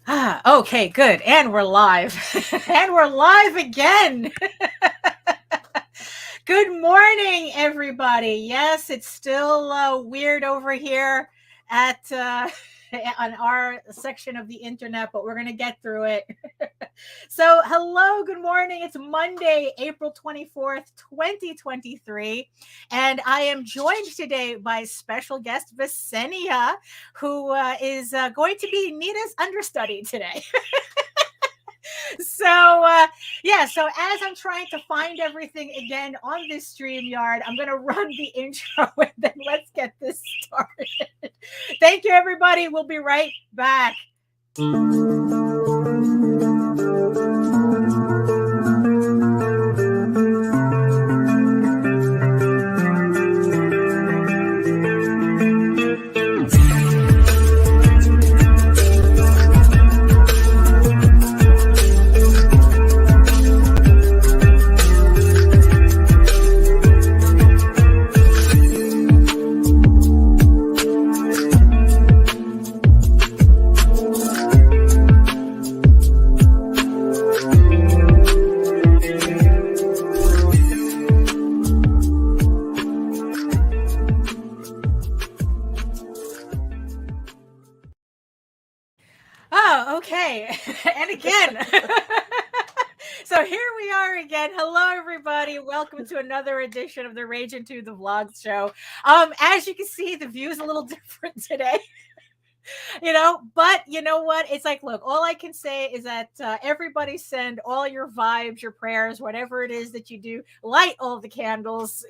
Okay, good. And we're live. And we're live again. Good morning, everybody. Yes, it's still weird over here at on our section of the internet, but we're going to get through it. So, hello, good morning. It's Monday, April 24th, 2023. And I am joined today by special guest Vesenia, who is going to be Nita's understudy today. So as I'm trying to find everything again on this StreamYard, I'm going to run the intro and then let's get this started. Thank you, everybody. We'll be right back. Oh, okay. And again. So here we are again. Hello, everybody. Welcome to another edition of the Rage Into the Vlogs show. As you can see, the view is a little different today. But you know what? It's like, look, all I can say is that everybody send all your vibes, your prayers, whatever it is that you do, light all the candles,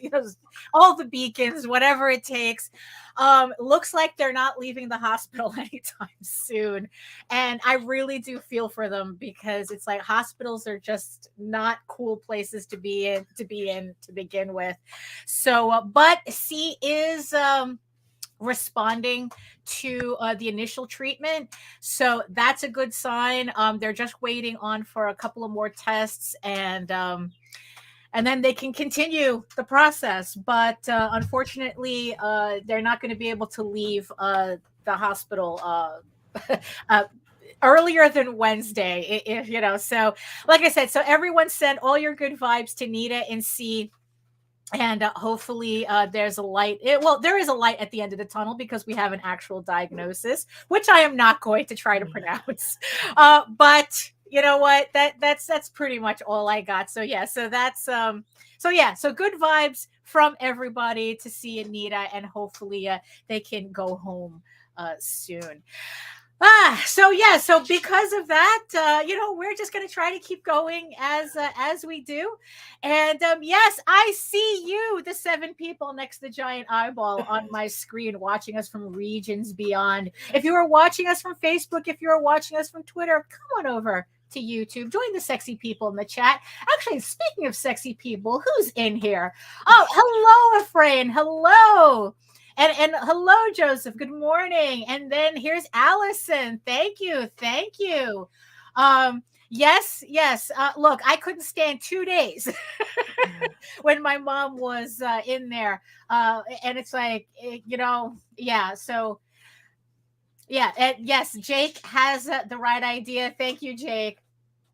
all the beacons, whatever it takes. Looks like they're not leaving the hospital anytime soon. And I really do feel for them because it's like hospitals are just not cool places to be in to begin with. So, but C is responding to the initial treatment, so that's a good sign. They're just waiting on for a couple of more tests, and then they can continue the process. But unfortunately, they're not going to be able to leave the hospital earlier than Wednesday, if. So, like I said, so everyone send all your good vibes to Nita and C. And hopefully there's a light. There is a light at the end of the tunnel because we have an actual diagnosis, which I am not going to try to pronounce. But you know what? That's pretty much all I got. So yeah, so good vibes from everybody to see Nita, and hopefully they can go home soon. So because of that, we're just going to try to keep going as we do. And yes, I see you, the 7 people next to the giant eyeball on my screen watching us from regions beyond. If you are watching us from Facebook, if you are watching us from Twitter, come on over to YouTube. Join the sexy people in the chat. Actually, speaking of sexy people, who's in here? Oh, hello, Efrain. Hello. And hello, Joseph. Good morning. And then here's Allison. Thank you. Yes. Look, I couldn't stand 2 days when my mom was in there. And it's like, yeah. So, yeah. And yes, Jake has the right idea. Thank you, Jake.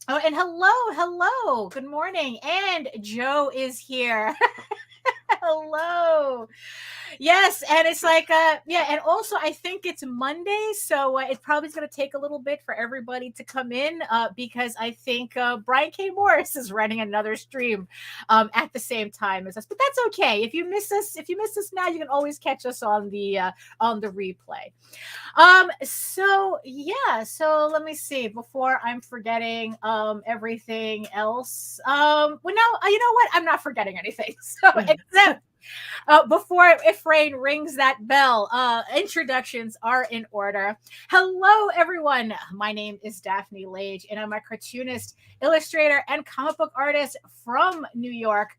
Oh, and hello. Good morning. And Joe is here. Hello. Yes, and it's like and also I think it's Monday, so it probably is going to take a little bit for everybody to come in because I think Brian K. Morris is running another stream at the same time as us. But that's okay. If you miss us now, you can always catch us on the replay. So let me see before I'm forgetting everything else. Well, no, you know what? I'm not forgetting anything. So except before Efrain rings that bell, introductions are in order. Hello, everyone. My name is Daphne Lage, and I'm a cartoonist, illustrator, and comic book artist from New York,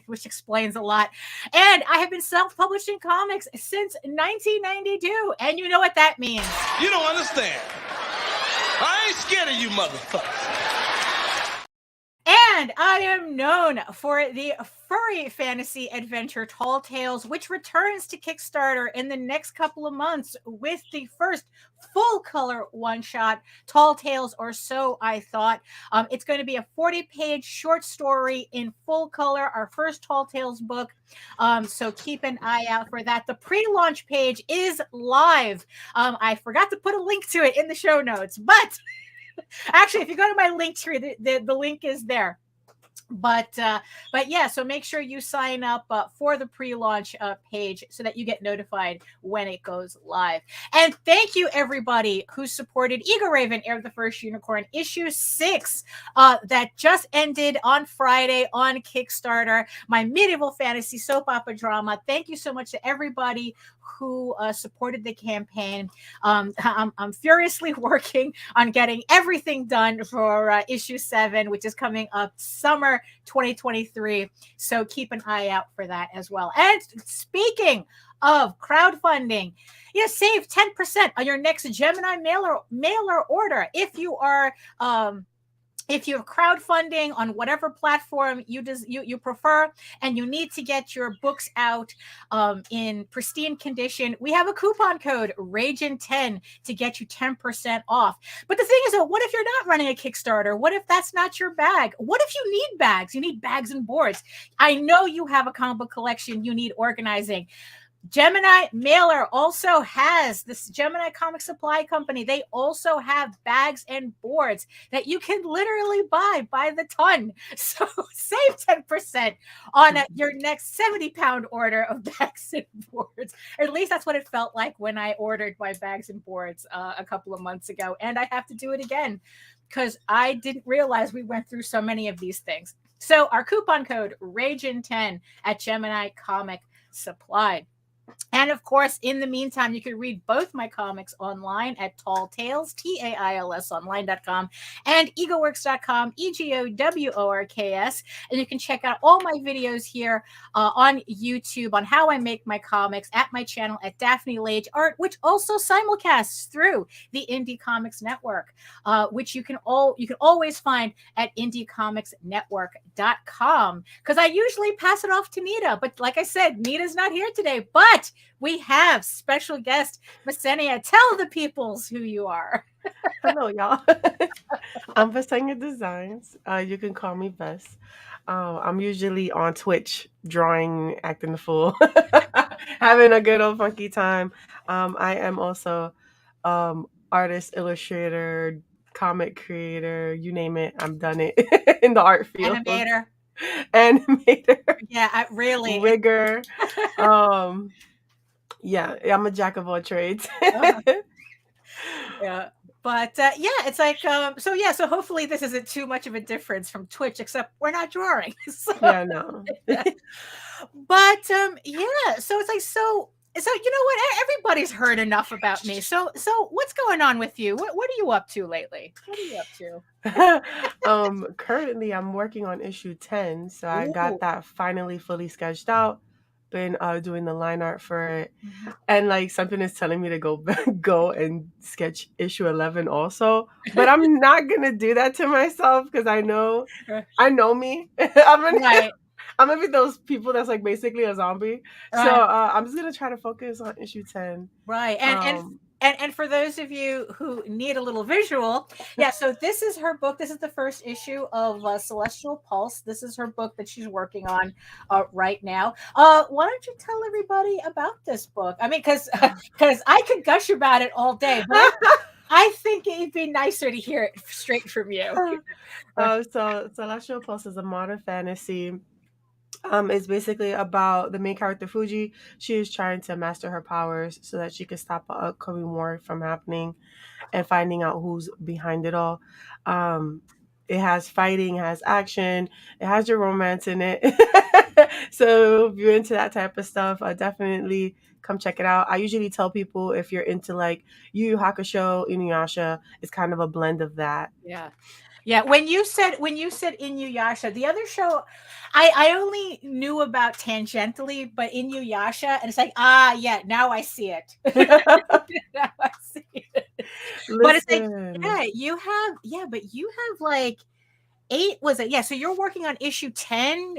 which explains a lot. And I have been self-publishing comics since 1992, and you know what that means. You don't understand. I ain't scared of you motherfuckers. And I am known for the furry fantasy adventure Tall Tales, which returns to Kickstarter in the next couple of months with the first full color one shot, Tall Tales, or so I thought. It's going to be a 40-page short story in full color, our first Tall Tales book. So keep an eye out for that. The pre-launch page is live. I forgot to put a link to it in the show notes, but actually, if you go to my link tree, the link is there. But yeah, so make sure you sign up for the pre-launch page so that you get notified when it goes live. And thank you everybody who supported Eagle Raven, Heir of the First Unicorn, issue 6 that just ended on Friday on Kickstarter, my medieval fantasy soap opera drama. Thank you so much to everybody who supported the campaign. I'm furiously working on getting everything done for issue 7, which is coming up summer 2023. So keep an eye out for that as well. And speaking of crowdfunding, save 10% on your next Gemini mailer order if you are if you're crowdfunding on whatever platform you prefer, and you need to get your books out in pristine condition, we have a coupon code RAGIN10 to get you 10% off. But the thing is, what if you're not running a Kickstarter? What if that's not your bag? What if you need bags? You need bags and boards. I know you have a comic book collection you need organizing. Gemini Mailer also has this Gemini Comic Supply Company. They also have bags and boards that you can literally buy by the ton. So save 10% on your next 70-pound order of bags and boards. Or at least that's what it felt like when I ordered my bags and boards a couple of months ago. And I have to do it again because I didn't realize we went through so many of these things. So our coupon code RAGIN10 at Gemini Comic Supply. And of course, in the meantime, you can read both my comics online at Tall Tales, TAILS online.com, and egoworks.com, EGOWORKS. And you can check out all my videos here on YouTube on how I make my comics at my channel at Daphne Lage Art, which also simulcasts through the Indie Comics Network, which you can always find at indiecomicsnetwork.com. Because I usually pass it off to Nita, but like I said, Nita's not here today. But we have special guest Vesenia. Tell the peoples who you are. Hello, y'all. I'm Vesenia Designs. You can call me Vess. I'm usually on Twitch, drawing, acting the fool, having a good old funky time. I am also artist, illustrator, comic creator, you name it. I've done it in the art field. Animator. Yeah, really. Rigger. Yeah, I'm a jack of all trades. Yeah. But it's like so hopefully this isn't too much of a difference from Twitch, except we're not drawing. So, yeah, no. But so it's like so you know what? Everybody's heard enough about me. So what's going on with you? What are you up to lately? What are you up to? Currently I'm working on issue 10, so I got that finally fully sketched out. Been doing the line art for it, and like something is telling me to go and sketch issue 11 also, but I'm not gonna do that to myself because I know me. I'm gonna be those people that's like basically a zombie. So I'm just gonna try to focus on issue 10. Right. And for those of you who need a little visual, so this is her book. This is the first issue of Celestial Pulse. This is her book that she's working on right now. Why don't you tell everybody about this book? I mean, because I could gush about it all day, but I think it'd be nicer to hear it straight from you. So Celestial Pulse is a modern fantasy. It's basically about the main character, Fuji. She is trying to master her powers so that she can stop an upcoming war from happening and finding out who's behind it all. It has fighting, it has action, it has your romance in it. So if you're into that type of stuff, definitely come check it out. I usually tell people if you're into like Yu Yu Hakusho, Inuyasha, it's kind of a blend of that. Yeah, when you said Inuyasha, the other show I only knew about tangentially, but Inuyasha, and it's like, now I see it. Now I see it. But it's like, but you have like 8 was it? Yeah, so you're working on issue 10,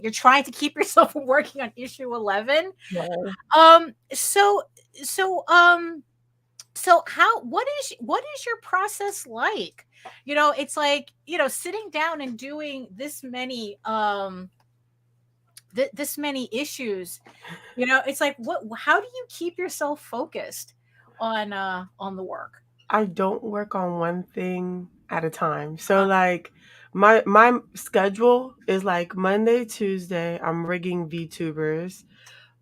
you're trying to keep yourself from working on issue 11. Yeah. Um, so so um so what is your process like? It's like, sitting down and doing this many issues. It's like, how do you keep yourself focused on the work? I don't work on one thing at a time. So Uh, like my schedule is like Monday, Tuesday, I'm rigging VTubers.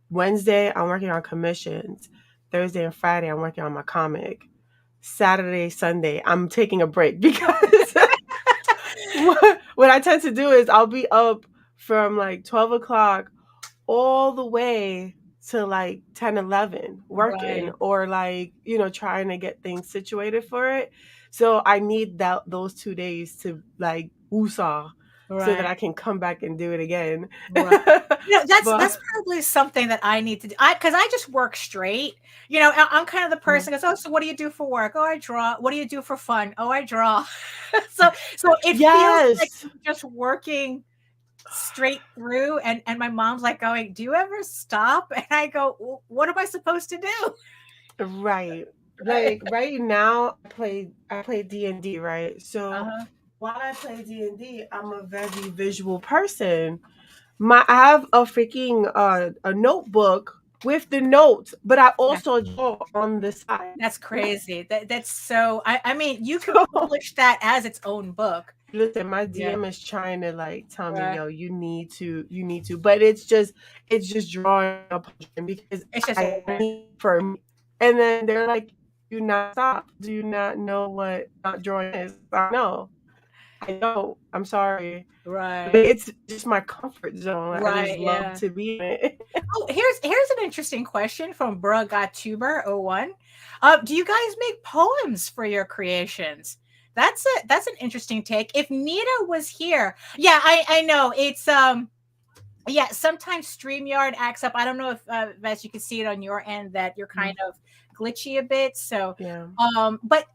Wednesday, I'm working on commissions. Thursday and Friday, I'm working on my comic. Saturday, Sunday, I'm taking a break because what I tend to do is I'll be up from like 12 o'clock all the way to like 10, 11 working right, or like, trying to get things situated for it. So I need those 2 days to like woosah so that right. I can come back and do it again. Right. That's But probably something that I need to do. Because I just work straight. I'm kind of the person goes, oh, so what do you do for work? Oh, I draw. What do you do for fun? Oh, I draw. So it feels like yes, I'm just working straight through. And my mom's like going, do you ever stop? And I go, what am I supposed to do? right. Like right now I play D&D, right? So Uh-huh. while I play D&D, I'm a very visual person. I have a freaking a notebook with the notes, but I Yeah. also draw on the side. That's crazy. That's so I mean, you could So publish that as its own book. listen, my Yeah. DM is trying to like tell me, Right. yo, you need to, but it's just drawing a portrait because It's just I need for me. And then they're like, do not stop. Do you not know what not drawing is? I know. I don't. I'm sorry. But right. it's just my comfort zone. Like, I just Right. love Yeah. to be in it. Oh, here's an interesting question from Bruh Got Tuber 01. Do you guys make poems for your creations? That's an interesting take. If Nita was here, yeah, I know it's yeah, sometimes StreamYard acts up. I don't know if Vess, you can see it on your end that you're kind of glitchy a bit. So Yeah. but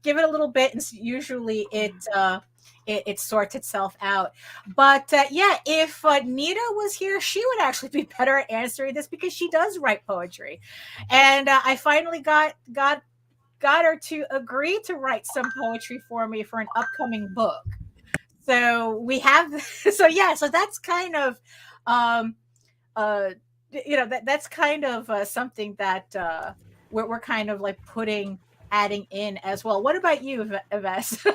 give it a little bit, and usually it sorts itself out. But yeah, if Nita was here, she would actually be better at answering this because she does write poetry, and I finally got her to agree to write some poetry for me for an upcoming book. So we have so yeah, so that's kind of um uh that's kind of something that we're kind of like adding in as well. What about you, Yves? Is that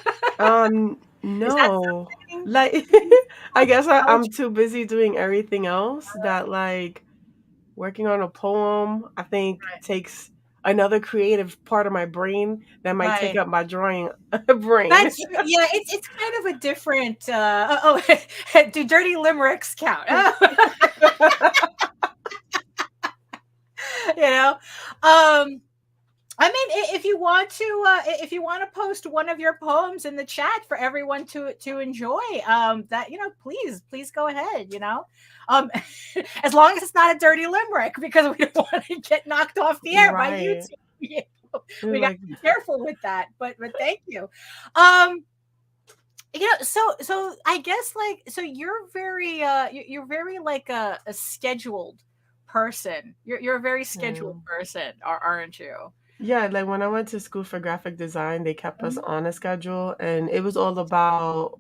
No. something Like you I guess I'm poetry? too busy doing everything else that like working on a poem I think takes another creative part of my brain that might take Right. up my drawing brain. That's yeah, it's kind of a different do dirty limericks count? you know? I mean, if you want to post one of your poems in the chat for everyone to enjoy, that please go ahead. Um, as long as it's not a dirty limerick, because we don't want to get knocked off the air by Right. YouTube. We got Like to be careful with that. But thank you. Um, so I guess like so you're very like a scheduled person. You're a very scheduled mm. person, aren't you? Yeah, like when I went to school for graphic design, they kept us Mhm. on a schedule and it was all about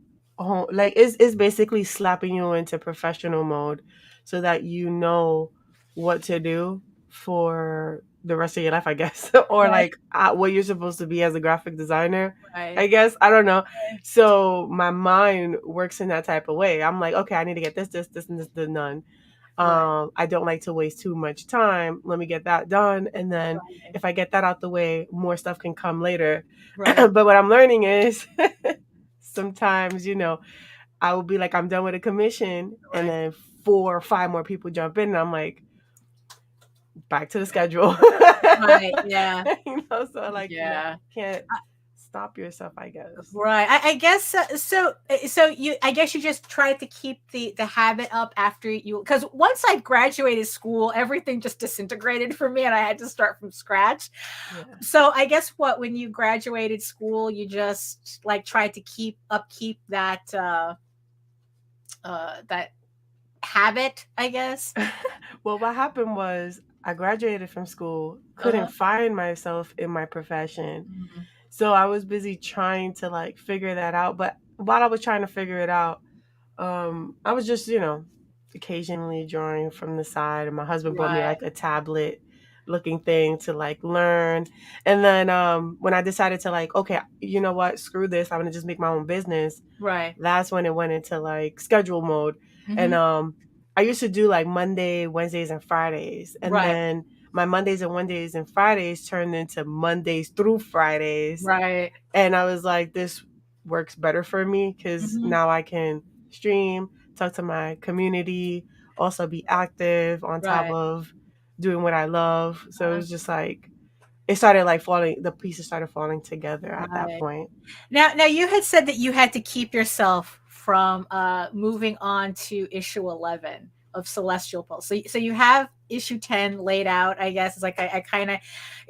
like it's basically slapping you into professional mode so that you know what to do for the rest of your life, I guess. Or Right, like what you're supposed to be as a graphic designer, right, I guess. I don't know. So my mind works in that type of way. I'm like, okay, I need to get this, and this done. right, I don't like to waste too much time. Let me get that done. And then right, if I get that out the way, more stuff can come later. right, But what I'm learning is sometimes, I will be like, I'm done with a commission. And right, then 4 or 5 more people jump in. And I'm like, back to the schedule. right. Yeah, So like, yeah. can't stop yourself, I guess. Right. I guess so I guess you just tried to keep the habit up after you, because once I graduated school, everything just disintegrated for me and I had to start from scratch. Yeah. So I guess what, when you graduated school, you just like tried to keep that habit, I guess. Well, what happened was I graduated from school, couldn't Uh-huh. find myself in my profession. Mhm. So I was busy trying to like figure that out. But while I was trying to figure it out, I was just, occasionally drawing from the side, and my husband bought me Right. like a tablet looking thing to like learn. And then when I decided to like, okay, you know what, screw this, I'm gonna just make my own business. Right. That's when it went into like schedule mode. And Hmm. I used to do like Monday, Wednesdays, and Fridays. And Right. then my Mondays and Wednesdays and Fridays turned into Mondays through Fridays. Right. And I was like, this works better for me because Hmm. now I can stream, talk to my community, also be active on top Right. of doing what I love. So it Uh, was just like, it started like falling, the pieces started falling together at that right. point. Now you had said that you had to keep yourself from moving on to issue 11 of Celestial Pulse. So you have issue 10 laid out, I guess. It's like I kind of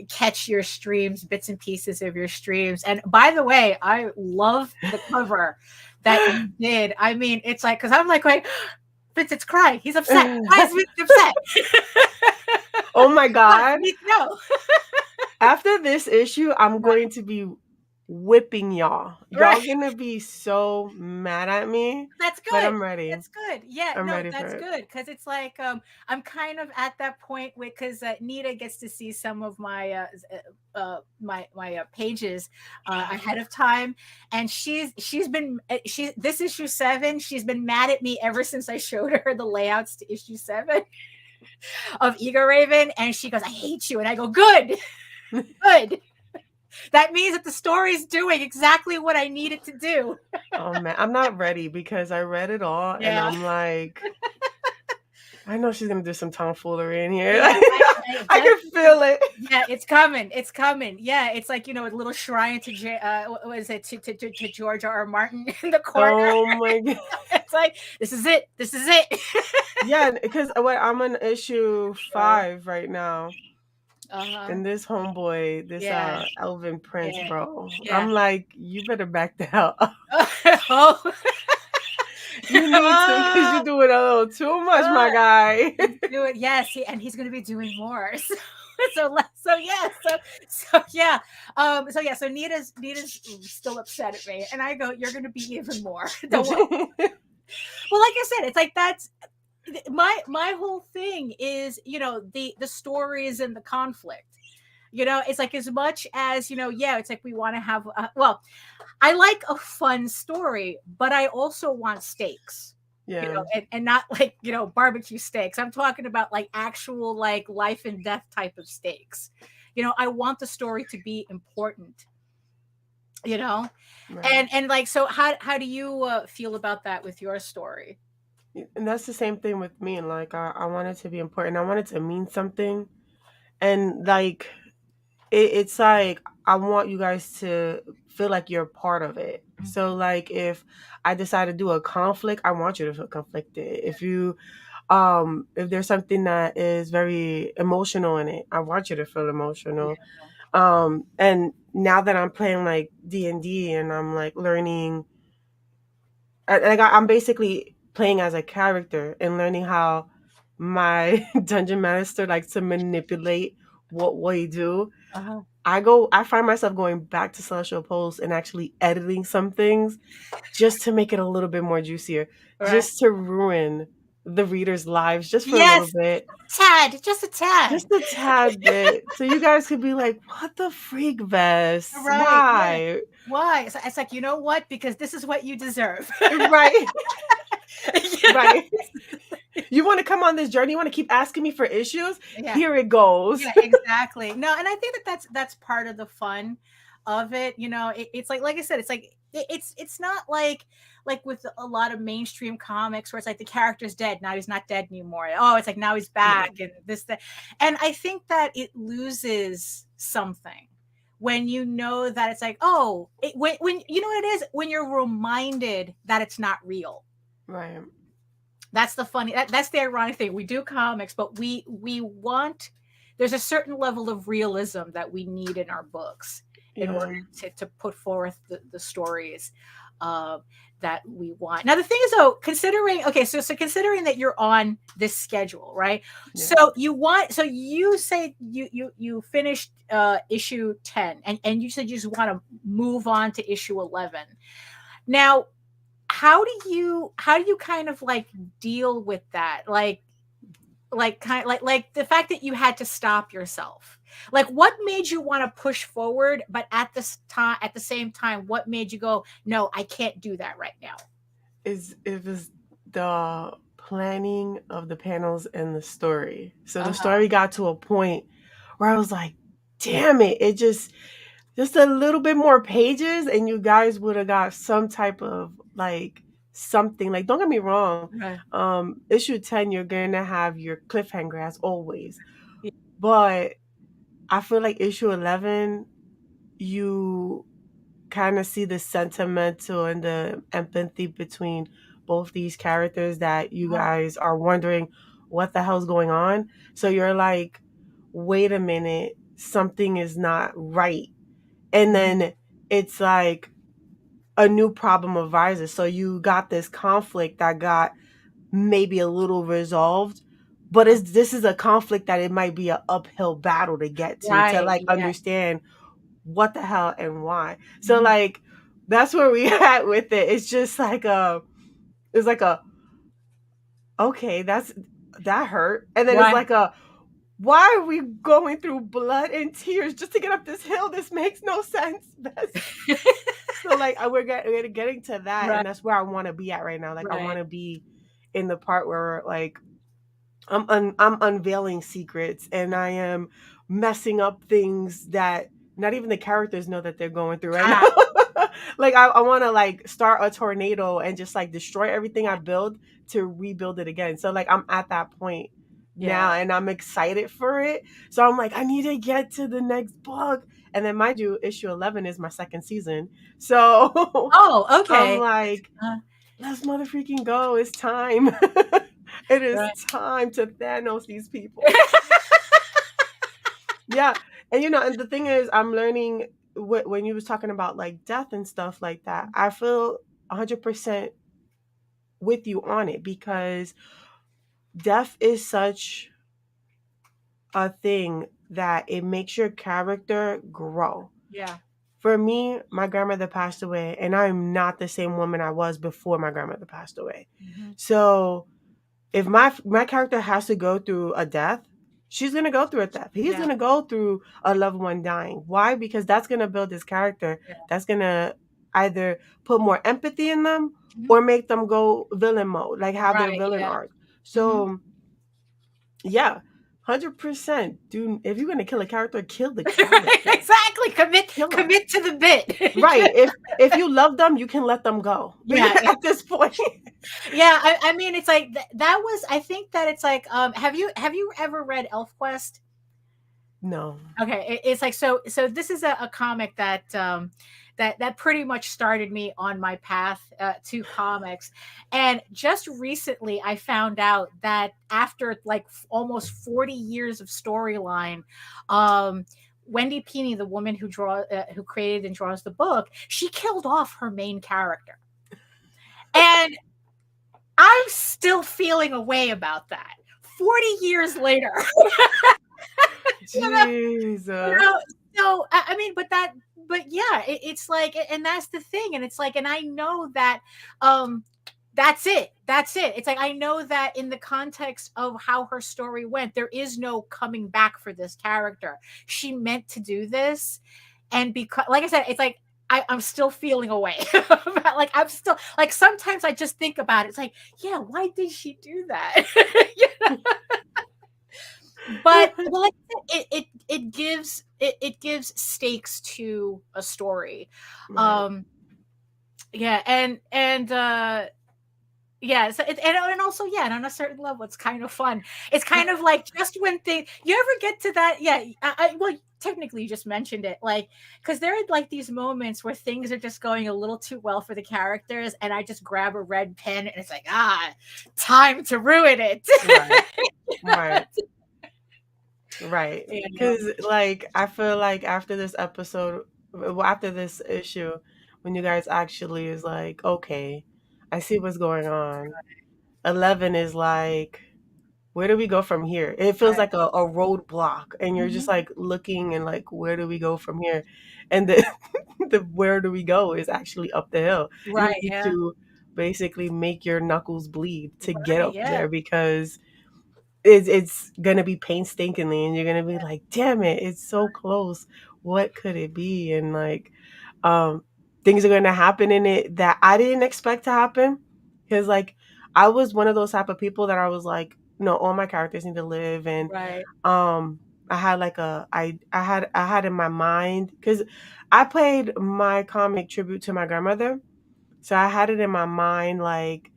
catch your streams, bits and pieces of your streams. And by the way, I love the cover that you did. I mean, it's like, because I'm like, wait, Vincent's crying. He's upset. Why is Vincent upset? Oh my God. No. After this issue, I'm going to be whipping y'all. Y'all Right. gonna be so mad at me, That's but good. I'm ready. That's good. Yeah, I'm no, ready for that's it. good because it's like I'm kind of at that point with, because Nita gets to see some of my my pages ahead of time, and she's been she this issue 7. She's been mad at me ever since I showed her the layouts to issue 7 of Ego Raven, and she goes, "I hate you," and I go, "Good, good." That means that the story's doing exactly what I need it to do. Oh man, I'm not ready because I read it all and Yeah. I'm like, I know she's gonna do some tomfoolery in here. Yeah, I can feel it. yeah, it's coming. It's coming. Yeah, it's like, a little shrine to what was it, to George R. Martin in the corner. Oh my god. It's like, this is it. This is it. Yeah, because I'm on issue Right. 5 right now. Uh-huh. And this homeboy, this Yeah. Elvin Prince, Yeah. bro. Yeah. I'm like, you better back the hell up. Oh. You need to, because you're doing a little too much, my guy. He's doing, yes, and he's going to be doing more. So yeah, so yeah, so Nita's still upset at me, and I go, "You're going to be even more." Don't worry. Well, like I said, it's like that's my whole thing is, the stories and the conflict. It's like, as much as, yeah, it's like we want to have well, I like a fun story, but I also want stakes. Yeah. And not like, barbecue steaks. I'm talking about like actual, like, life and death type of stakes. I want the story to be important, Right. and like, so how do you feel about that with your story? And that's the same thing with me. Like, I want it to be important. I want it to mean something. And like, it's like, I want you guys to feel like you're part of it. So like, if I decide to do a conflict, I want you to feel conflicted. If there's something that is very emotional in it, I want you to feel emotional. And now that I'm playing like D&D and I'm like learning, I'm basically playing as a character and learning how my dungeon master likes to manipulate what we do. Uh-huh. I find myself going back to Celestial Pulse and actually editing some things just to make it a little bit more juicier, Right. just to ruin the readers' lives just for a little Yes, bit, tad, just a tad. just a tad bit, so you guys could be like, "What the freak, Vess? Right. Yeah. Why?" Why? It's like, you know what? Because this is what you deserve. Right, Yeah. right. You want to come on this journey? You want to keep asking me for issues? Yeah. Here it goes. Yeah, exactly. No, and I think that's part of the fun of it. It's like I said, it's like it's not like with a lot of mainstream comics where it's like the character's dead, now he's not dead anymore. Oh, it's like now he's Yeah. back, and this, that. And I think that it loses something when you know that it's like, oh, when you know what it is, when you're reminded that it's not real. Right. That's the funny, that's the ironic thing. We do comics, but we want, there's a certain level of realism that we need in our books in Yeah. order to put forth the stories uh, that we want. Now the thing is though, considering, okay, so considering that you're on this schedule, right? Yeah. So you want, so you say you finished issue 10, and you said you just want to move on to issue 11. Now how do you kind of like deal with that, like kind of like the fact that you had to stop yourself, like what made you want to push forward, but at this time, at the same time, what made you go, no, I can't do that right now? It was the planning of the panels and the story. So the Uh-huh. story got to a point where I was like, damn it, it just a little bit more pages and you guys would have got some type of like something. Like, don't get me wrong, Right. issue 10 you're gonna have your cliffhanger as always. Yeah. But I feel like issue 11 you kind of see the sentimental and the empathy between both these characters that you Uh-huh. guys are wondering what the hell's going on. So you're like, wait a minute, something is not right. And Mhm. then it's like a new problem arises. So you got this conflict that got maybe a little resolved, but this is a conflict that it might be an uphill battle to get to Right. like Yeah. understand what the hell and why. So Mhm. like that's where we at with it. It's just like it's like a okay, that hurt. And then it's Right. like a why are we going through blood and tears just to get up this hill? This makes no sense. So like we're getting to that, Right. and that's where I want to be at right now. Like I Right. want to be in the part where like I'm unveiling secrets and I am messing up things that not even the characters know that they're going through right now. Ah, Like I want to like start a tornado and just like destroy everything I build to rebuild it again. So like I'm at that point yeah. now and I'm excited for it. So I'm like I need to get to the next book. And then mind you, issue 11 is my second season. So Oh, I'm okay. like uh, let's mother freaking go. It's time. It is right. time to Thanos these people. Yeah. And and the thing is, I'm learning when you was talking about like death and stuff like that. I feel 100% with you on it because death is such a thing that it makes your character grow. Yeah. For me, my grandmother passed away, and I'm not the same woman I was before my grandmother passed away. Mhm. So if my character has to go through a death, she's gonna go through a death. He's Yeah. gonna go through a loved one dying. Why? Because that's gonna build his character. Yeah. That's gonna either put more empathy in them Mhm. or make them go villain mode, like have their Right. villain Yeah. arc. Mhm. So yeah, 100%. Dude, if you're gonna kill a character, kill the character. Exactly. Commit Kill them. commit to the bit. Right. If you love them, you can let them go. Yeah. At this point. Yeah. I mean, it's like that was. I think that it's like. Have you ever read ElfQuest? No. Okay, it's like, so this is a comic that that pretty much started me on my path to comics. And just recently I found out that after like almost 40 years of storyline, Wendy Pini, the woman who created and draws the book, she killed off her main character. And I'm still feeling a way about that 40 years later. You Jesus. know, so I mean, but yeah, it's like, and that's the thing, and it's like, and I know that, um, that's it. That's it. It's like I know that in the context of how her story went, there is no coming back for this character. She meant to do this, and because, like I said, it's like I'm still feeling away. Like I'm still like sometimes I just think about it. It's like, yeah, why did she do that? You know? But like I said, it gives stakes to a story. Right. um yeah, and Yeah, so and also, yeah, and on a certain level, it's kind of fun. It's kind of like just when things you ever get to that, yeah, well, technically you just mentioned it, like because there are like these moments where things are just going a little too well for the characters, and I just grab a red pen and it's like, time to ruin it. Right. Right. Right. You know? Because, like, I feel like after this episode, well, after this issue, when you guys actually is like, okay, I see what's going on. 11 is like, where do we go from here? It feels Right. like a roadblock, and you're just Mhm. like looking and like, where do we go from here? And the, the where do we go is actually up the hill. You Right. need Yeah. to basically make your knuckles bleed to get Right. up Yeah. there because it's gonna be painstakingly, and you're gonna be like, damn it, it's so close. What could it be? And like, um, things are gonna happen in it that I didn't expect to happen. Because like, I was one of those type of people that I was like, no, all my characters need to live, and Right. um, I had like I had in my mind because I played my comic tribute to my grandmother. So I had it in my mind, like,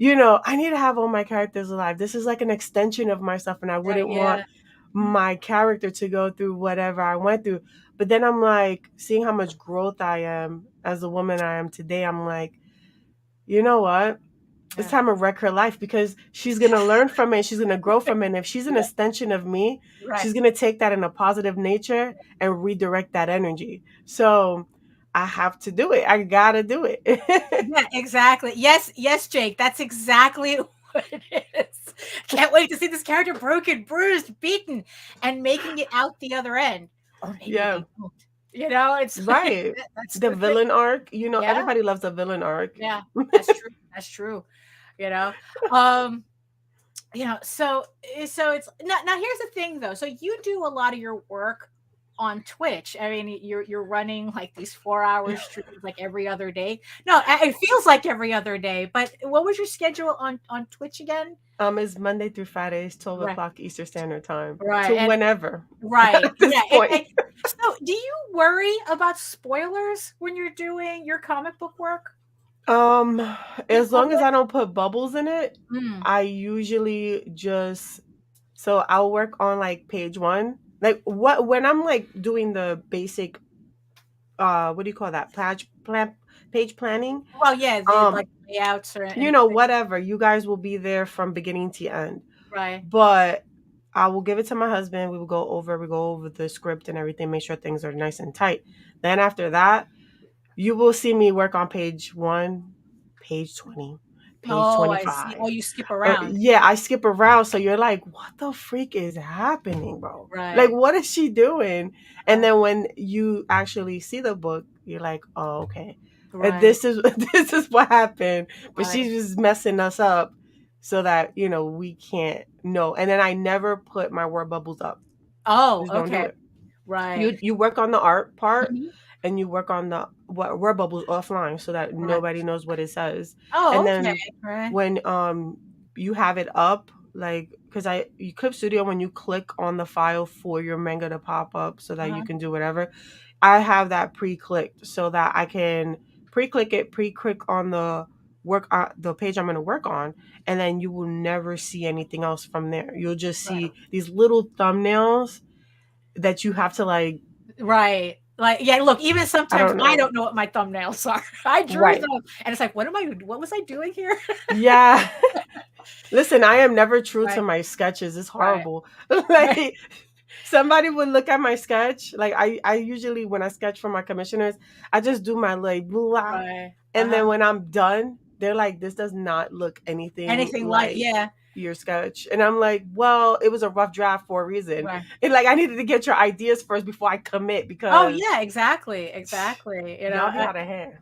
I need to have all my characters alive. This is like an extension of myself, and I Right. wouldn't want Yeah. my character to go through whatever I went through. But then I'm like, seeing how much growth I am as the woman I am today, I'm like, you know what? It's Yeah. time to wreck her life because she's gonna learn from it. She's gonna grow from it. And if she's an Yeah. extension of me, Right. she's gonna take that in a positive nature and redirect that energy. So I have to do it. I gotta do it. Yeah, exactly. Yes, yes, Jake. That's exactly what it is. Can't wait to see this character broken, bruised, beaten, and making it out the other end. Or maybe Yeah. they won't. It's like Right. that's The the thing. villain arc, Yeah, everybody loves a villain arc. yeah, that's true. That's true. You know, um, so it's now. Here's the thing, though. So you do a lot of your work on Twitch. I mean, you're running like these 4 hour streams like every other day. No, it feels like every other day. But what was your schedule on Twitch again? It's Monday through Fridays, 12 Right, o'clock Eastern Standard Time right, to and whenever right, at yeah. this point. So, do you worry about spoilers when you're doing your comic book work Um, in as long as public? I don't put bubbles in it, Mm. I usually just so I'll work on like page one. Like what when I'm like doing the basic what do you call that? Page planning. Well, yeah, the Um, like layouts or anything. whatever. You guys will be there from beginning to end. Right. But I will give it to my husband. We go over the script and everything, make sure things are nice and tight. Then after that, you will see me work on page 1, page 20, page Oh, I see. 25. Oh, you skip around. Yeah, I skip around. So you're like, what the freak is happening, bro? Like, Right. what is she doing? And Right. then when you actually see the book, you're like, oh, okay. Right. This is this is what happened. But Right. she's just messing us up so that, we can't know. And then I never put my word bubbles up. Oh, Just don't do okay. it. Right. You work on the art part Mhm. and you work on the what word bubbles offline so that Right. nobody knows what it says. Oh, And okay. then Right. when you have it up, like because you Clip Studio, when you click on the file for your manga to pop up so that you Uh-huh. can do whatever, I have that pre-clicked so that I can pre-click it, pre-click on the page I'm going to work on, and then you will never see anything else from there. You'll just Right. see these little thumbnails that you have to like, Right. Like, yeah, look, even I sometimes don't I know. don't know what my thumbnails are. I drew Right. them and it's like, what was I doing here? Yeah. Listen, I am never true to Right. my sketches. It's Right. horrible. Right. Like somebody would look at my sketch. Like I usually when I sketch for my commissioners, I just do my like blah. Right. And Uh-huh. then when I'm done, they're like, this does not look anything Anything like, like yeah. your sketch. And I'm like, well, it was a rough draft for a reason. Right. And like I needed to get your ideas first before I commit Oh, because yeah, exactly. Exactly. y'all be out of hand.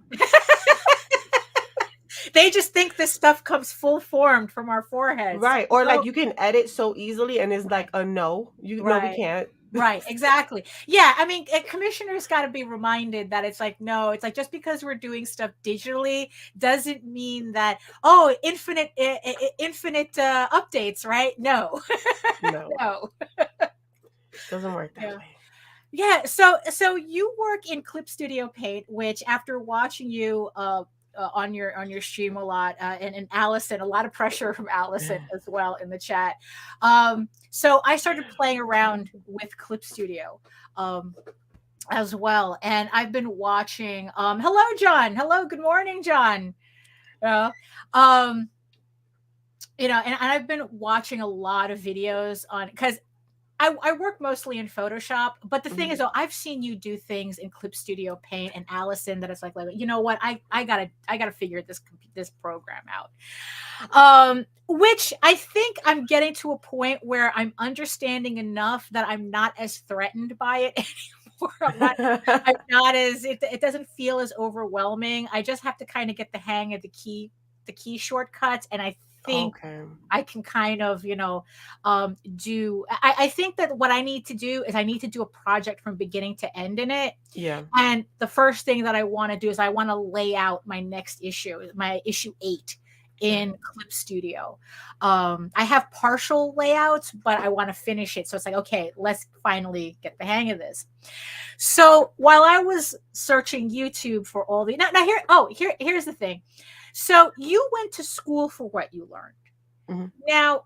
They just think this stuff comes full formed from our foreheads. Right. Or No, like you can edit so easily and it's right. like a no. No, we Right. can't. Right, exactly. Yeah, I mean, commissioners got to be reminded that it's like, no, it's like just because we're doing stuff digitally doesn't mean that, oh, infinite updates, right? No, No. no. Doesn't work that Yeah. way. Yeah, so you work in Clip Studio Paint, which after watching you on your stream a lot, and Allison, a lot of pressure from Allison as well in the chat. So I started playing around with Clip Studio. As well, and I've been watching. Hello, John. Hello, good morning, John. Uh, um, and I've been watching a lot of videos on because I work mostly in Photoshop, but the thing is, though, I've seen you do things in Clip Studio Paint and Allison that it's like, you know what, I gotta figure this program out. Which I think I'm getting to a point where I'm understanding enough that I'm not as threatened by it anymore. I'm not as it doesn't feel as overwhelming. I just have to kind of get the hang of the key shortcuts, and I think Okay. I can kind of, do. I think that what I need to do is I need to do a project from beginning to end in it. Yeah. And the first thing that I want to do is I want to lay out my next issue, my issue 8 in Clip Studio. I have partial layouts, but I want to finish it. So it's like, okay, let's finally get the hang of this. So while I was searching YouTube for all the here's the thing. So you went to school for what you learned. Mm-hmm. Now,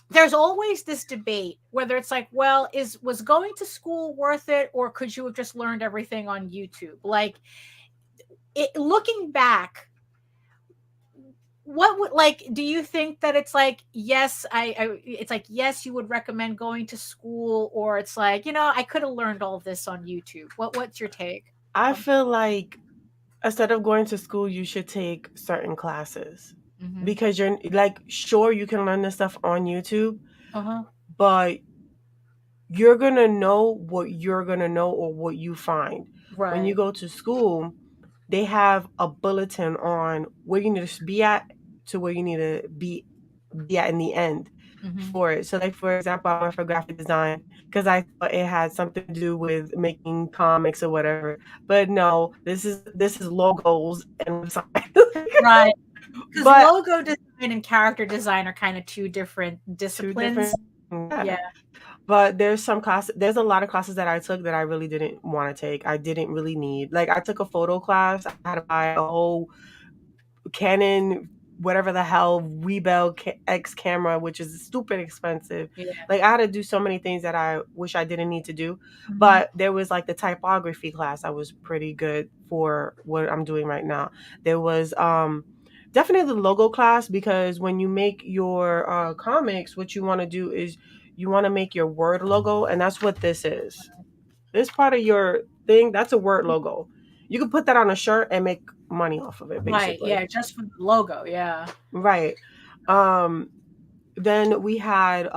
there's always this debate whether it's like, well, was going to school worth it, or could you have just learned everything on YouTube? Like, looking back, what would do you think that it's like, yes, it's like, yes, you would recommend going to school, or it's like, I could have learned all this on YouTube? What's your take? I feel like instead of going to school, you should take certain classes because you're like, sure, you can learn this stuff on YouTube, but you're going to know what you're going to know or what you find. Right. When you go to school, they have a bulletin on where you need to be at to where you need to be at in the end for it. So like, for example, I went for graphic design because I thought it had something to do with making comics or whatever. But no, this is logos and right. Because logo design and character design are kind of two different disciplines. Yeah. But there's a lot of classes that I took that I really didn't want to take. I didn't really need. Like, I took a photo class. I had to buy a whole Canon, whatever the hell, Rebel X camera, which is stupid expensive. Yeah. Like, I had to do so many things that I wish I didn't need to do. But there was like the typography class that was pretty good for what I'm doing right now. There was definitely the logo class, because when you make your comics, what you want to do is you want to make your word logo, and that's what this is. This part of your thing, that's a word logo. You can put that on a shirt and make money off of it, basically. Right, yeah, just for the logo, yeah. Right. Then we had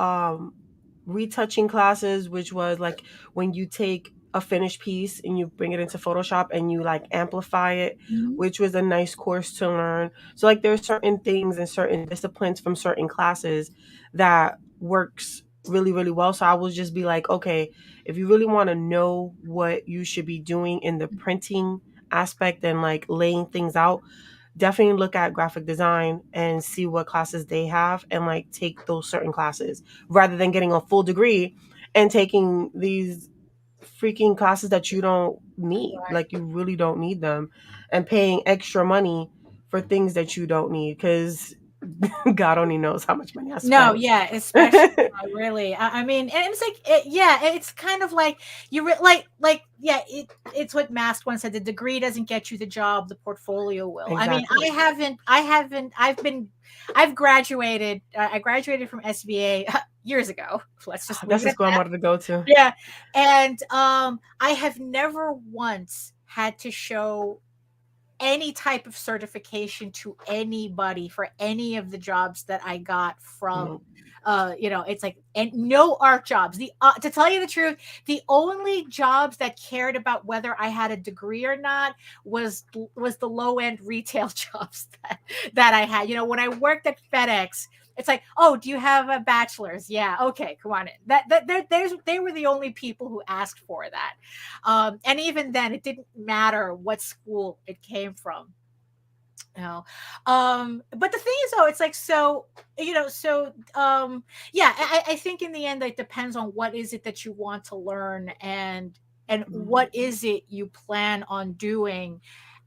retouching classes, which was like when you take a finished piece and you bring it into Photoshop and you like amplify it, which was a nice course to learn. So like, there's certain things and certain disciplines from certain classes that works really, really well. So I will just be like, okay, if you really want to know what you should be doing in the printing aspect and like laying things out, definitely look at graphic design and see what classes they have and like take those certain classes rather than getting a full degree and taking these freaking classes that you don't need. Right. Like, you really don't need them, and paying extra money for things that you don't need, because God only knows how much money I spent. No, yeah, especially really. I mean, and it's like, it's kind of like it's what Mask once said: the degree doesn't get you the job, the porportfolio will. Exactly. I mean, I've graduated. I graduated from SVA years ago. That's the school I wanted to go to. Yeah, and I have never once had to show any type of certification to anybody for any of the jobs that I got from it's like, and no art jobs. To tell you the truth, the only jobs that cared about whether I had a degree or not was the low end retail jobs that I had. When I worked at FedEx, it's like, oh, do you have a bachelor's? Yeah, okay, come on in. They were the only people who asked for that, and even then, it didn't matter what school it came from. But the thing is, though, it's like, I think in the end, it depends on what is it that you want to learn, and what is it you plan on doing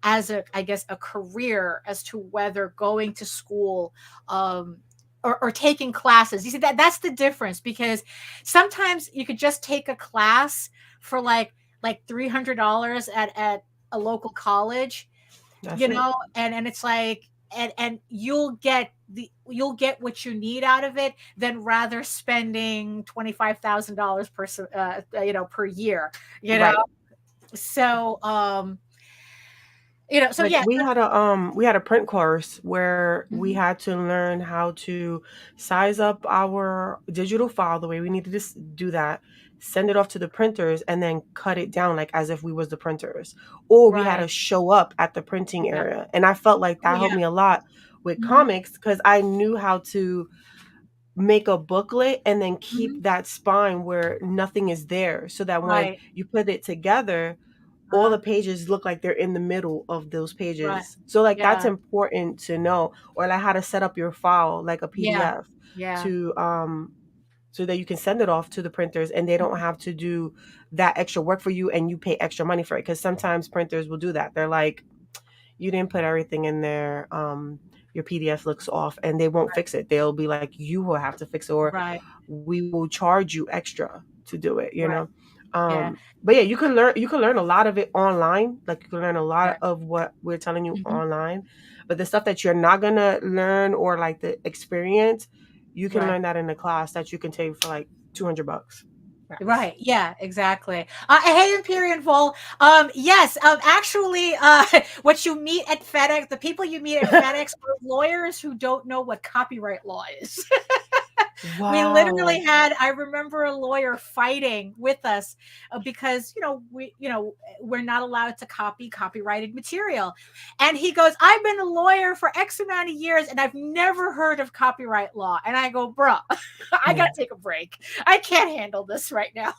as a, I guess, a career, as to whether going to school, or taking classes. You see, that's the difference, because sometimes you could just take a class for like $300 at a local college, That's it. and it's like, and you'll get what you need out of it, than rather spending $25,000 per year, you know. Right. So so Like yeah. we had a print course where we Mhm. had to learn how to size up our digital file the way we needed to do that, send it off to the printers, and then cut it down like as if we was the printers. Or we had to Right. show up at the printing Yeah. area. And I felt like Oh that helped yeah. me a lot with Hmm. comics because I knew how to make a booklet and then keep Hmm. that spine where nothing is there so that when Right. you put it together, all Uh-huh. the pages look like they're in the middle of those Right. pages. So like that's Yeah. important to know, or like how to set up your file like a Yeah. PDF Yeah. to so that you can send it off to the printers and they don't Mhm. have to do that extra work for you and you pay extra money for it, because sometimes printers will do that. They're like, you didn't put everything in there. Your PDF looks off and they won't fix it. They'll be like, you will have to fix it, or Right. we will charge you extra to do it, you Right. know? Yeah. But yeah, you can learn a lot of it online. Like you can learn a lot Right. of what we're telling you Hmm. online. But the stuff that you're not gonna learn or like the experience, you can Right. learn that in a class that you can take for like $200 max. Right. Yeah, exactly. Hey, Empyrean Vol. Yes. Actually, what you meet at FedEx, the people you meet at FedEx are lawyers who don't know what copyright law is. We literally Wow. had, I remember a lawyer fighting with us, because we're not allowed to copy copyrighted material, and he goes, I've been a lawyer for X amount of years and I've never heard of copyright law. And I go, bruh, I gotta take a break. I can't handle this right now.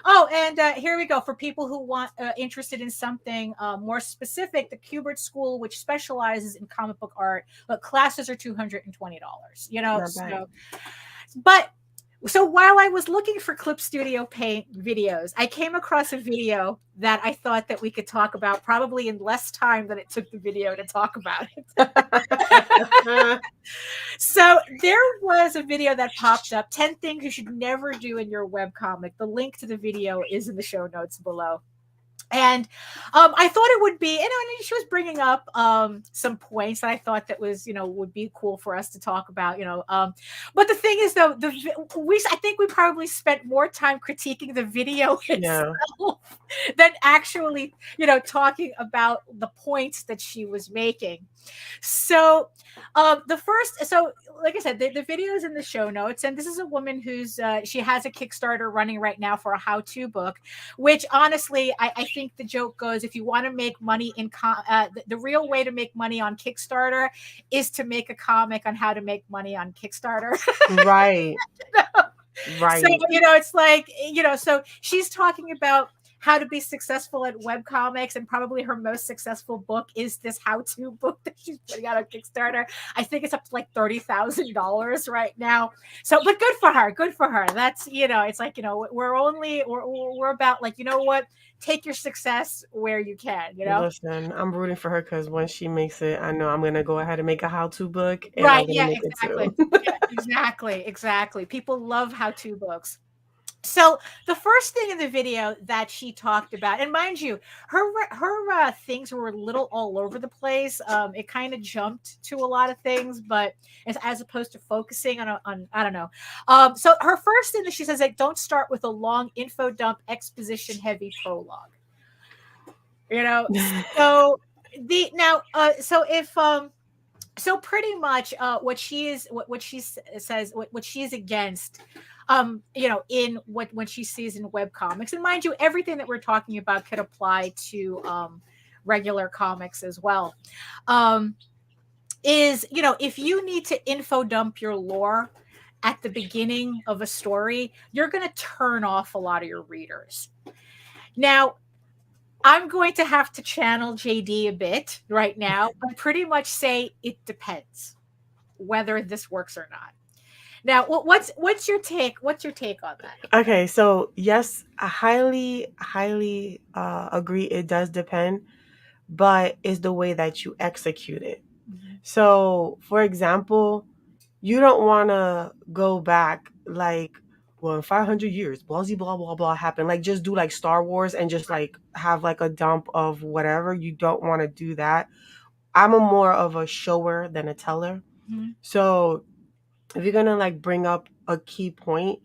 Oh, and here we go, for people who want interested in something more specific. The Kubert School, which specializes in comic book art, but classes are $220, Not bad. so. But so while I was looking for Clip Studio Paint videos, I came across a video that I thought that we could talk about, probably in less time than it took the video to talk about it. So there was a video that popped up, 10 things you should never do in your webcomic. The link to the video is in the show notes below. And I thought it would be, and she was bringing up some points that I thought that was, would be cool for us to talk about, but the thing is, though, I think we probably spent more time critiquing the video Yeah. itself than actually, talking about the points that she was making. So like I said, the video is in the show notes, and this is a woman who's she has a Kickstarter running right now for a how-to book, which honestly, I think the joke goes, if you want to make money the real way to make money on Kickstarter is to make a comic on how to make money on Kickstarter. Right. So, Right. it's like, so she's talking about how to be successful at webcomics, and probably her most successful book is this how-to book that she's putting out on Kickstarter. I think it's up to like $30,000 right now. So, but good for her. Good for her. That's, it's like, we're about like, what? Take your success where you can. Listen, I'm rooting for her because when she makes it, I know I'm gonna go ahead and make a how-to book, and I'm Right. gonna Yeah, make it exactly. too. Yeah, exactly. Exactly. People love how-to books. So the first thing in the video that she talked about, and mind you, her things were a little all over the place. It kind of jumped to a lot of things, but as opposed to focusing on I don't know. So her first thing that she says, like, don't start with a long info dump, exposition heavy prologue. So the now so if so pretty much what she is what she says what she is against, in what when she sees in web comics, and mind you, everything that we're talking about could apply to regular comics as well, um is, if you need to info dump your lore at the beginning of a story, you're going to turn off a lot of your readers. Now, I'm going to have to channel JD a bit right now, but pretty much say it depends whether this works or not. Now, what's your take? What's your take on that? Okay, so yes, I highly agree. It does depend, but it's the way that you execute it. Mhm. So, for example, you don't want to go back like, well, in 500 years, blah, blah, blah, blah happened. Like, just do like Star Wars and just like have like a dump of whatever. You don't want to do that. I'm a more of a shower than a teller. Mhm. So, if you're gonna like bring up a key point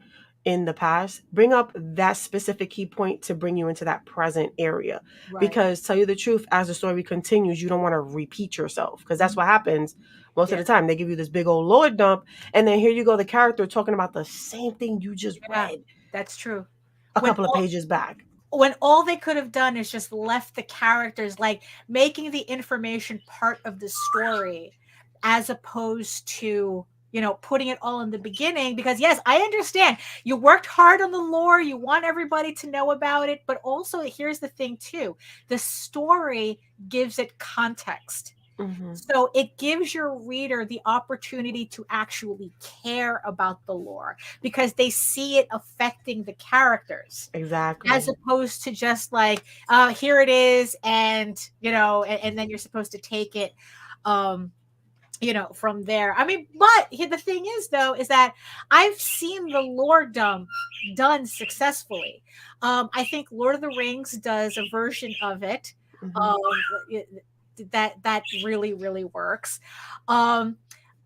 in the past, bring up that specific key point to bring you into that present area. Right. Because tell you the truth, as the story continues, you don't want to repeat yourself, because that's Mhm. what happens most of Yeah. the time. They give you this big old lore dump, and then here you go, the character talking about the same thing you just Yeah. read That's true. a When couple of all pages back. when all they could have done is just left the characters, like making the information part of the story, as opposed to, putting it all in the beginning. Because yes, I understand you worked hard on the lore, you want everybody to know about it, but also here's the thing too, the story gives it context. Hmm. So it gives your reader the opportunity to actually care about the lore because they see it affecting the characters, as Exactly. opposed to just like, here it is, and and then you're supposed to take it, um from there. I mean, but the thing is though, is that I've seen the lore dump done successfully. I think Lord of the Rings does a version of it, Hmm. um that really really works. um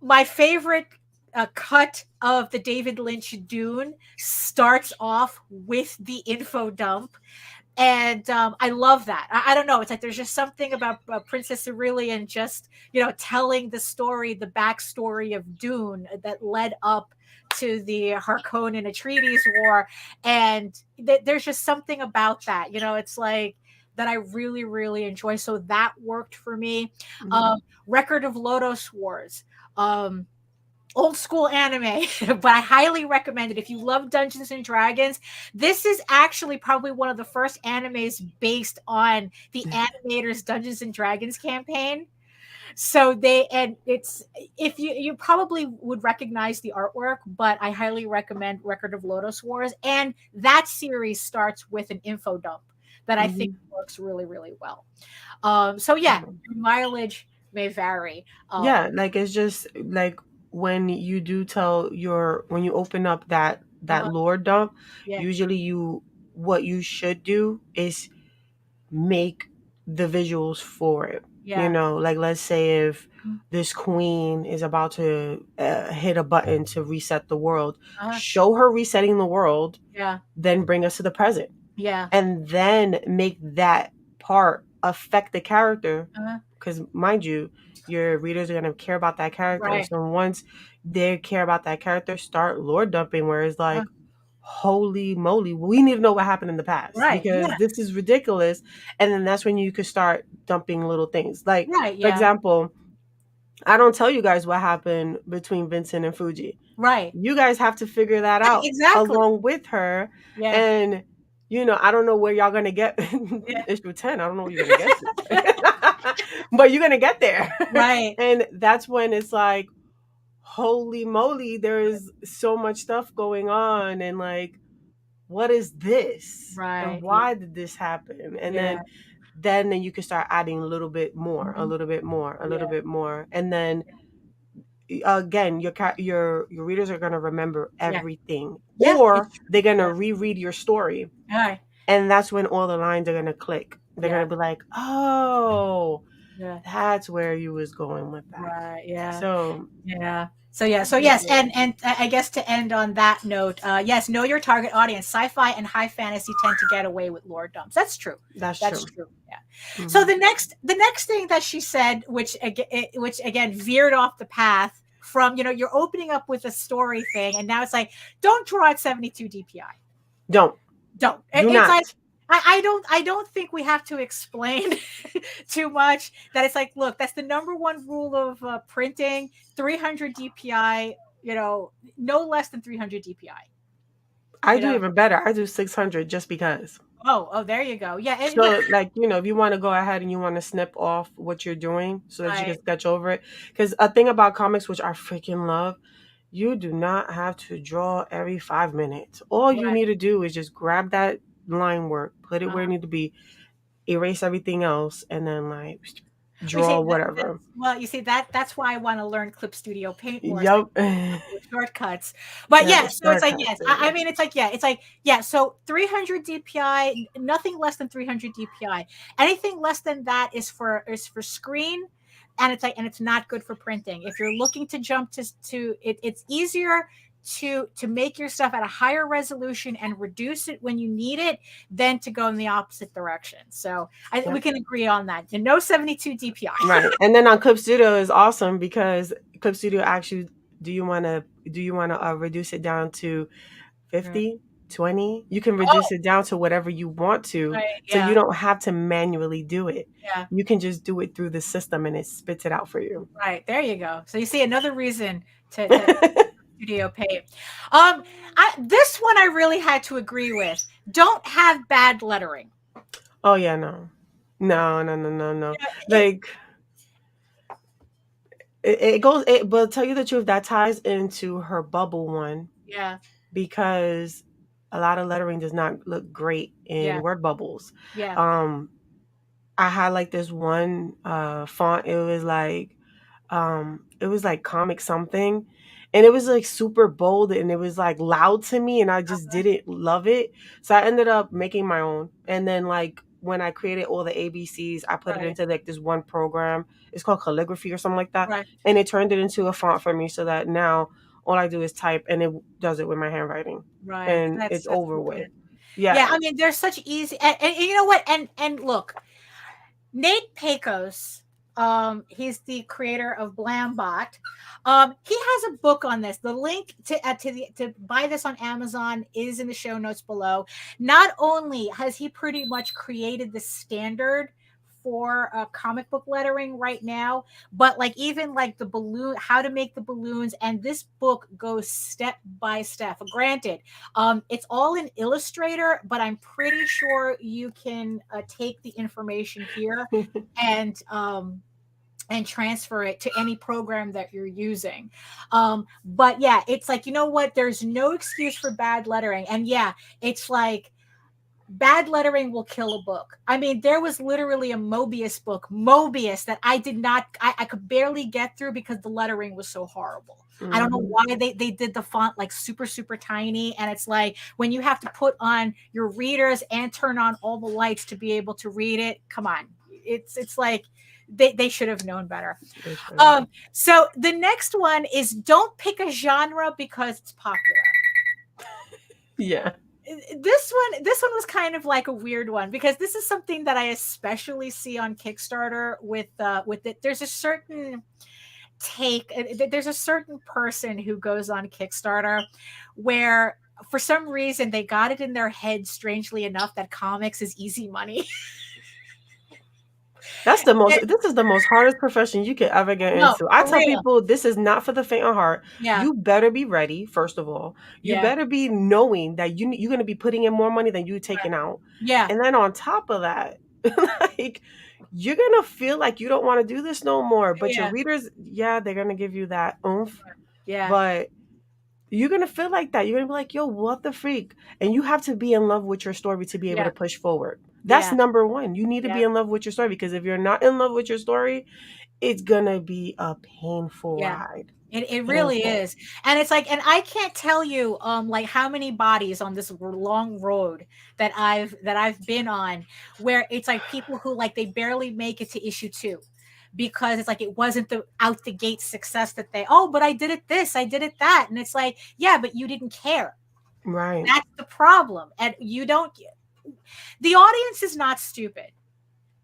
my favorite cut of the David Lynch Dune starts off with the info dump, and I love that. I don't know. It's like there's just something about Princess Aurelian just telling the story, the backstory of Dune that led up to the Harkonnen Atreides War, and there's just something about that. It's like that I really really enjoy. So that worked for me. Hmm. Um, Record of Lodoss Wars. Um, Old school anime, but I highly recommend it if you love Dungeons and Dragons. This is actually probably one of the first animes based on the animator's Dungeons and Dragons campaign. So and it's, if you probably would recognize the artwork, but I highly recommend Record of Lodoss Wars, and that series starts with an info dump that I think Hmm. works really really well. So yeah, mileage may vary. Yeah, like it's just like when you do tell your when you open up that Uh-huh, lore dump, yeah, usually you what you should do is make the visuals for it. You yeah, know, like let's say if mhm, this queen is about to hit a button to reset the world, uh-huh, show her resetting the world, yeah, then bring us to the present, yeah, and then make that part affect the character, uh-huh, because mind you, your readers are going to care about that character. right, So once they care about that character, start lore dumping where it's uh, like, holy moly, we need to know what happened in the past right, because yeah, this is ridiculous. And then that's when you could start dumping little things, like right, for yeah, example, I don't tell you guys what happened between Vincent and Fuji. right, You guys have to figure that right, out exactly, along with her. yeah, And I don't know where y'all gonna get yeah, issue 10. I don't know where you're gonna get to. But you're gonna get there. right, And that's when it's like, holy moly, there is so much stuff going on, and like, what is this? And right, yeah, why did this happen? And yeah, then you can start adding a little bit more, a mhm, little bit more, a little yeah, bit more. And then again, your readers are going to remember yeah, everything, yeah, or it's true, they're going yeah, to reread your story, right, and that's when all the lines are going to click. They're going yeah, to be like, oh, yeah, that's where you was going with that. right, yeah. So Yeah. So yeah. So yeah, yes, and I guess to end on that note, yes, know your target audience. Sci-fi and high fantasy tend to get away with lore dumps. That's true. that's That's true. true. Yeah. So Hmm. the next thing that she said, which again veered off the path from, you're opening up with a story thing, and now it's like, don't draw at 72 DPI. Don't Don't. do It's not. like, I don't think we have to explain too much that it's like, look, that's the number one rule of printing: 300 DPI, no less than 300 DPI. I you do know even better. I do 600 just because. oh, there you go. Yeah, and yeah, So, like, if you want to go ahead and you want to snip off what you're doing so that you can right, sketch over it. Because a thing about comics, which I freaking love, You do not have to draw every 5 minutes. All you Right. need to do is just grab that line work, put it where it Uh-huh. need to be, erase everything else, and then like We draw see whatever. well, you see that's why I want to learn Clip Studio Paint more, so I Yep. can use a couple of shortcuts. But Yeah, yeah, the so it's like shortcuts. yes, I mean it's like yeah. So 300 DPI, nothing less than 300 DPI. Anything less than that is for screen, and it's like and it's not good for printing. If you're looking to jump to it, it's easier to make your stuff at a higher resolution and reduce it when you need it than to go in the opposite direction. So we Yep. can agree on that. And no 72 DPI. Right. And then on Clip Studio is awesome because Clip Studio asks you, do you want to reduce it down to Right. 50, 20? You can reduce Oh, it down to whatever you want to, right. so you Yeah. don't have to manually do it. Yeah. You can just do it through the system and it spits it out for you. Right. There you go. So you see another reason to studio paint. This one I really had to agree with. Don't have bad lettering. Oh yeah, no. No, no, no, no, no. Yeah. Like it goes but tell you the truth, that ties into her bubble one Yeah. because a lot of lettering does not look great Yeah. in word bubbles. Yeah. Um I had like this one font. It was like comic something, and it was like super bold and it was like loud to me and I just didn't love it. So I ended up making my own. And then like when I created all the ABCs, I put it Right. into like this one program. It's called calligraphy or something like that. Right. And it turned it into a font for me so that now all I do is type and it does it with my handwriting. Right. And it's That's over so with. good. Yeah. Yeah. I mean, they're such easy. And you know what? And look, Nate Pecos, he's the creator of Blambot. He has a book on this. The link to buy this on Amazon is in the show notes below. Not only has he pretty much created the standard for comic book lettering right now, but like even like the balloon, how to make the balloons, and this book goes step by step. Granted, it's all in Illustrator, but I'm pretty sure you can take the information here and and transfer it to any program that you're using. But yeah, it's like, you know what? There's no excuse for bad lettering. And yeah, it's like bad lettering will kill a book. I mean, there was literally a Mobius book, Mobius, that I did not, I could barely get through because the lettering was so horrible. I don't know Mhm. why they did the font like super, super tiny. And it's like when you have to put on your readers and turn on all the lights to be able to read it, come on. It's like they should have known better. They should. So the next one is don't pick a genre because it's popular. Yeah. This one was kind of like a weird one because this is something that I especially see on Kickstarter with it. There's a certain there's a certain person who goes on Kickstarter where for some reason they got it in their head, strangely enough, that comics is easy money. This is the most hardest profession you could ever get No, into. I for tell real. people this is not for the faint of heart. Yeah. You better be ready, first of all. You Yeah. better be knowing that you're going to be putting in more money than you taking out. Yeah. And then on top of that, like you're going to feel like you don't want to do this no more, but your Yeah. readers, yeah, they're going to give you that oomph, Yeah. but you're going to feel like that. You're going to be like, "Yo, what the freak?" And you have to be in love with your story to be able Yeah. to push forward. That's Yeah. number one. You need to be Yeah. in love with your story because if you're not in love with your story, it's gonna be a painful Yeah. ride. It really Painful. is. And it's like, and I can't tell you like how many bodies on this long road that I've been on where it's like people who like they barely make it to issue 2 because it's like it wasn't the out the gate success that but I did it this, I did it that. And it's like, yeah, but you didn't care. Right. That's the problem. And the audience is not stupid.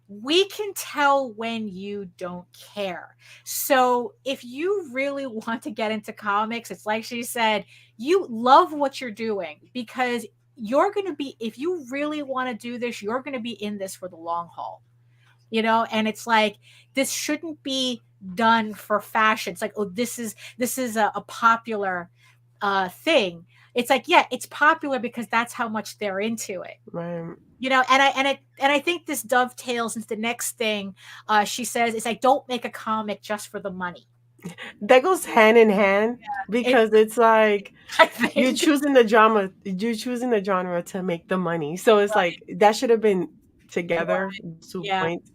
We can tell when you don't care. So if you really want to get into comics, it's like she said, you love what you're doing because you're going to be, if you really want to do this, you're going to be in this for the long haul, and it's like, this shouldn't be done for fashion. It's like, oh, this is a popular thing. It's like, yeah, it's popular because that's how much they're into it. Right. And I think this dovetails into the next thing she says. It's like, don't make a comic just for the money. That goes hand in hand It, because it's like I you're think. choosing the drama, you're choosing the genre to make the money. So it's like that should have been together, Right. 2 points.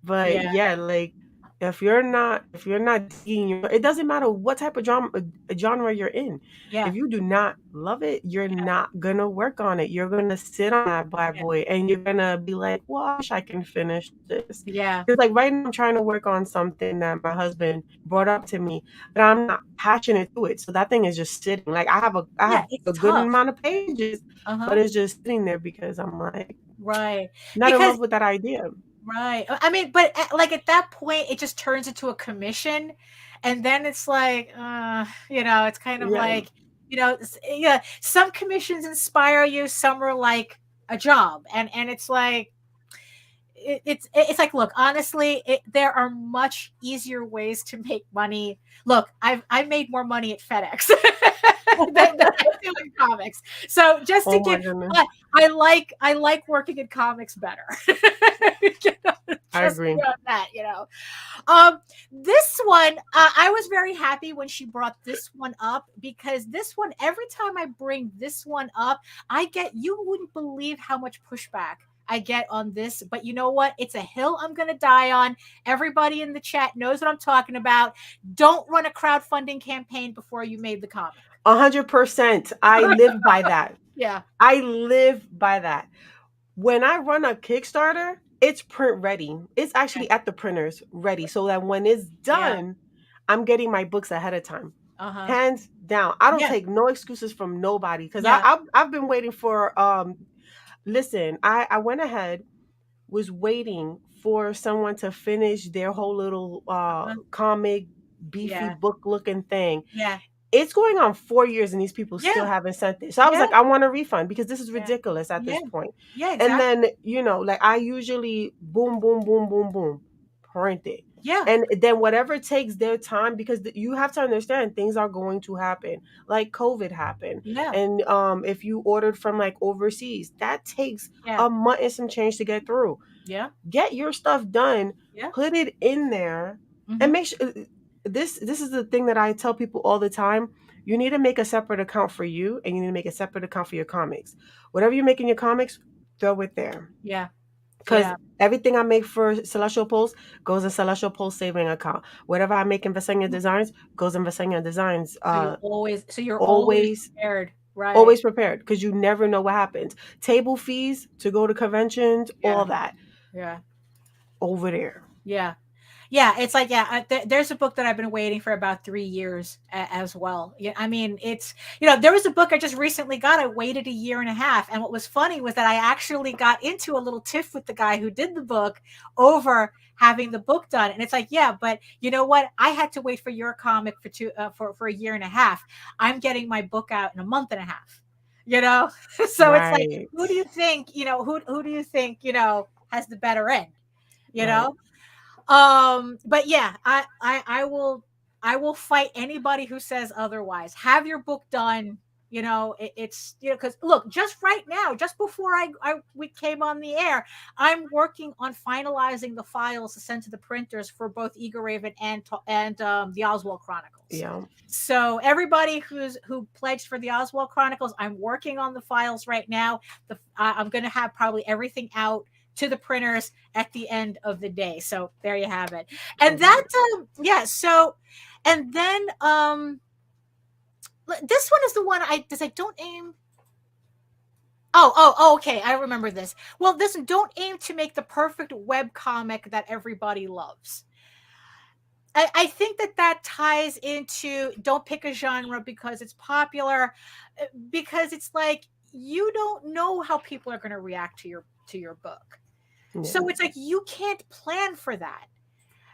But Yeah. yeah, like if you're not digging it doesn't matter what type of genre you're in. Yeah. If you do not love it, you're Yeah. not gonna work on it. You're gonna sit on that bad Yeah. boy and you're gonna be like, well, I wish I can finish this. Yeah. Because like right now I'm trying to work on something that my husband brought up to me, but I'm not passionate to it. So that thing is just sitting. Like I Yeah. have It's a good tough. amount of pages, but Uh-huh. it's just sitting there because I'm like Right. not in Because love with that idea. right. I mean, but like at that point, it just turns into a commission, and then it's like, it's kind of Yeah. like, yeah. Some commissions inspire you, some are like a job, and it's like it's like, look, honestly, there are much easier ways to make money. Look, I made more money at FedEx than I do in comics. So just to Oh my give, goodness. but I like working in comics better. You know, I just agree. beyond that. This one, I was very happy when she brought this one up, because this one, every time I bring this one up, you wouldn't believe how much pushback I get on this. But you know what? It's a hill I'm going to die on. Everybody in the chat knows what I'm talking about. Don't run a crowdfunding campaign before you made the comic. 100%. I live by that. Yeah. I live by that. When I run a Kickstarter, it's print ready. It's Yeah. actually at the printers ready so that when it's Yeah. done, I'm getting my books ahead of time. Uh-huh. Hands down. I don't Yeah. take no excuses from nobody because Yeah. I've been waiting for listen, I went ahead, was waiting for someone to finish their whole little Uh-huh. comic beefy Yeah. book looking thing. Yeah. It's going on 4 years and these people still Yeah. haven't sent it. So I was Yeah. like, I want a refund because this is Yeah. ridiculous at Yeah. this point. Yeah. And Exactly. then, like I usually boom, boom, boom, boom, boom, print it. Yeah. And then whatever takes their time, because you have to understand things are going to happen. Like COVID happened. Yeah. And if you ordered from like overseas, that takes Yeah. a month and some change to get through. Yeah. Get your stuff done, Yeah. put it in there, and Mm-hmm. make sure this is the thing that I tell people all the time. You need to make a separate account for you and you need to make a separate account for your comics. Whatever you make in your comics, throw it there. Yeah. Because Yeah. everything I make for Celestial Pulse goes in Celestial Pulse saving account. Whatever I make in Vesenia Designs goes in Vesenia Designs. So you're always Always, prepared. Right. always prepared because you never know what happens. Table fees to go to conventions, all Yeah. that Yeah. over there. Yeah. Yeah, it's like, yeah, there's a book that I've been waiting for about 3 years as well. Yeah, I mean, there was a book I just recently got. I waited a year and a half, and what was funny was that I actually got into a little tiff with the guy who did the book over having the book done. And it's like, yeah, but you know what? I had to wait for your comic for a year and a half. I'm getting my book out in a month and a half. You know, so it's like, Right. who do you think? Who do you think has the better end? You Right. know. But yeah, I will fight anybody who says otherwise. Have your book done. It's because look, just right now, just before we came on the air, I'm working on finalizing the files to send to the printers for both Eager Raven and the Oswald Chronicles. Yeah. So everybody who pledged for the Oswald Chronicles, I'm working on the files right now. I'm going to have probably everything out to the printers at the end of the day. So there you have it. And that, yeah. So, and then, this one is the one I don't aim. Oh, okay. I remember this. Well, listen, don't aim to make the perfect web comic that everybody loves. I think that ties into don't pick a genre because it's popular, because it's like you don't know how people are going to react to your book. Yeah. So it's like you can't plan for that.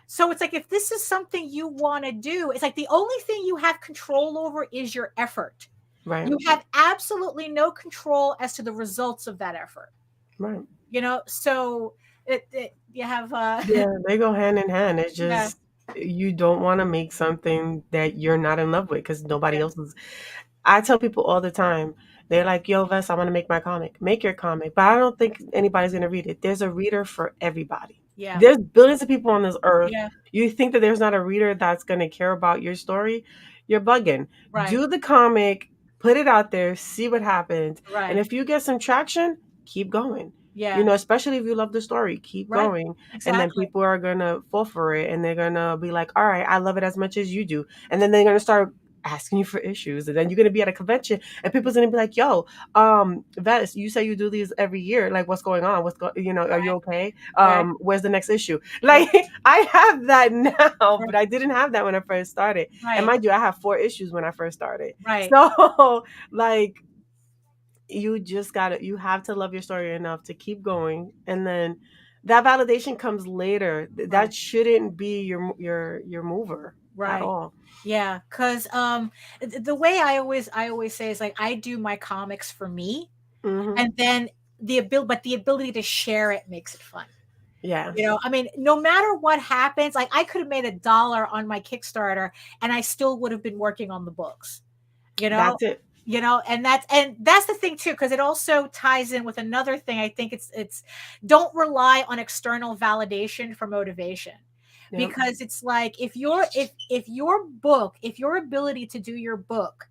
So it's like if this is something you want to do, it's like the only thing you have control over is your effort. Right. You have absolutely no control as to the results of that effort. Right. So you have Yeah, they go hand in hand. It's yeah, just you don't want to make something that you're not in love with because nobody yeah, else is. I tell people all the time, they're like, yo, Vess, I want to make my comic. Make your comic. But I don't think anybody's going to read it. There's a reader for everybody. Yeah. There's billions of people on this earth. Yeah. You think that there's not a reader that's going to care about your story? You're bugging. Right. Do the comic, put it out there, see what happens. And Right. if you get some traction, keep going. Yeah. Especially if you love the story, keep Right. going. And then Exactly. people are going to fall for it and they're going to be like, all right, I love it as much as you do. And then they're going to start asking you for issues. And then you're going to be at a convention and people's going to be like, yo, Ves, you say you do these every year. Like, what's going on? Are you Right. okay? Right. Where's the next issue? Right. Like, I have that now, Right. but I didn't have that when I first started. And Right. mind you, I have 4 issues when I first started. Right. So, like, you have to love your story enough to keep going. And then that validation comes later. Right. That shouldn't be your mover at Right. all. Yeah. Cause the way I always say is like I do my comics for me, Mm-hmm. and then the ability to share it makes it fun. Yes. I mean, no matter what happens, like I could have made $1 on my Kickstarter and I still would have been working on the books. You know, That's it. and that's the thing too, because it also ties in with another thing. I think it's don't rely on external validation for motivation, Yep. because it's like if your ability to do your book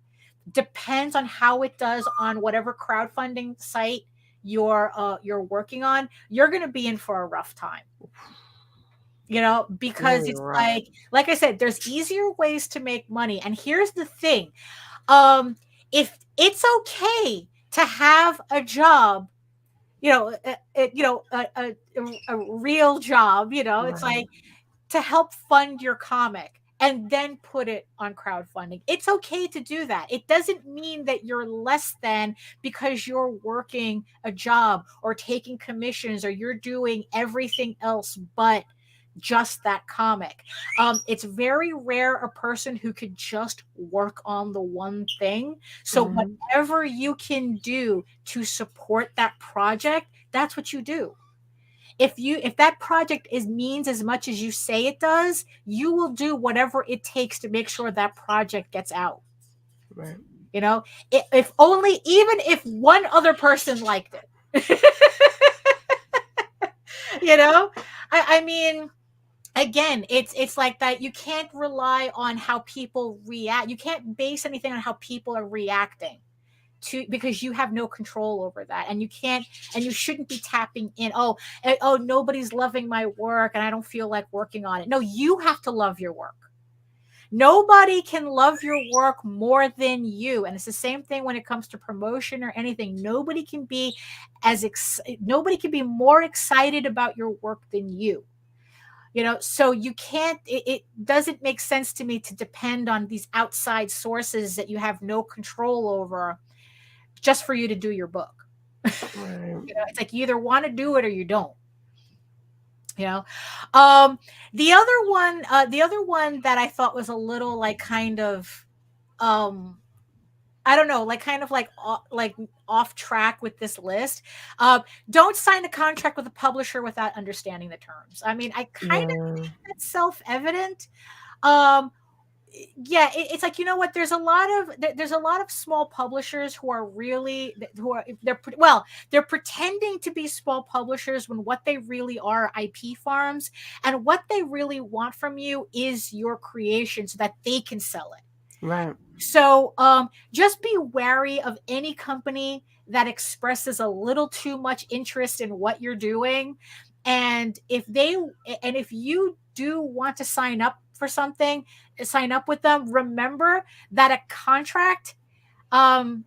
depends on how it does on whatever crowdfunding site you're working on, you're going to be in for a rough time. Because Very it's rough. like I said, there's easier ways to make money. And here's the thing. If it's okay to have a job, a real job, it's Right. like to help fund your comic and then put it on crowdfunding. It's okay to do that. It doesn't mean that you're less than because you're working a job or taking commissions or you're doing everything else but just that comic. It's very rare a person who could just work on the one thing. So Mm-hmm. whatever you can do to support that project, that's what you do. If that project means as much as you say it does, you will do whatever it takes to make sure that project gets out. Right. If only, even if one other person liked it. I mean, again, it's like that. You can't rely on how people react. You can't base anything on how people are reacting to, because you have no control over that, and you shouldn't be tapping in. Oh, nobody's loving my work and I don't feel like working on it. No, you have to love your work. Nobody can love your work more than you. And it's the same thing when it comes to promotion or anything. Nobody can be more excited about your work than you. So you can't, it doesn't make sense to me to depend on these outside sources that you have no control over just for you to do your book. Right. It's like you either want to do it or you don't. you know um the other one that I thought was a little like kind of um I don't know, like kind of like off track with this list. Don't sign a contract with a publisher without understanding the terms. I mean, I kind of Yeah. think that's self-evident. um yeah, it's like, you know what, there's a lot of small publishers who are really who are they're pretending to be small publishers when what they really are IP farms, and what they really want from you is your creation so that they can sell it. Right. So just be wary of any company that expresses a little too much interest in what you're doing. And if you do want to sign up for something, sign up with them. Remember that a contract, um,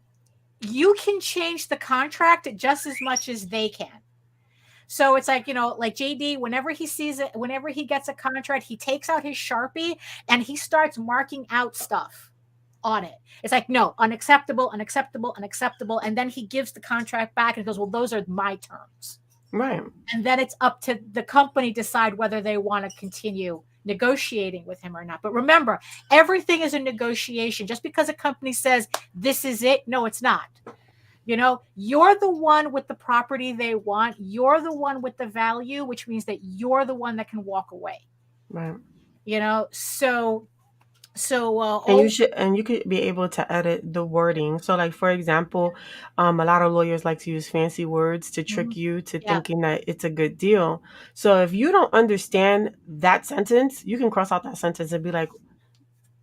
you can change the contract just as much as they can. So it's like, like JD, whenever he sees it, whenever he gets a contract, he takes out his Sharpie and he starts marking out stuff on it. It's like, no, unacceptable, unacceptable, unacceptable. And then he gives the contract back and goes, well, those are my terms. Right. And then it's up to the company to decide whether they want to continue negotiating with him or not. But remember, everything is a negotiation. Just because a company says this is it, no, it's not. You're the one with the property they want. You're the one with the value, which means that you're the one that can walk away. Right. So So And all you could be able to edit the wording. So like for example, a lot of lawyers like to use fancy words to Mhm. trick you to Yeah, thinking that it's a good deal. So if you don't understand that sentence, you can cross out that sentence and be like,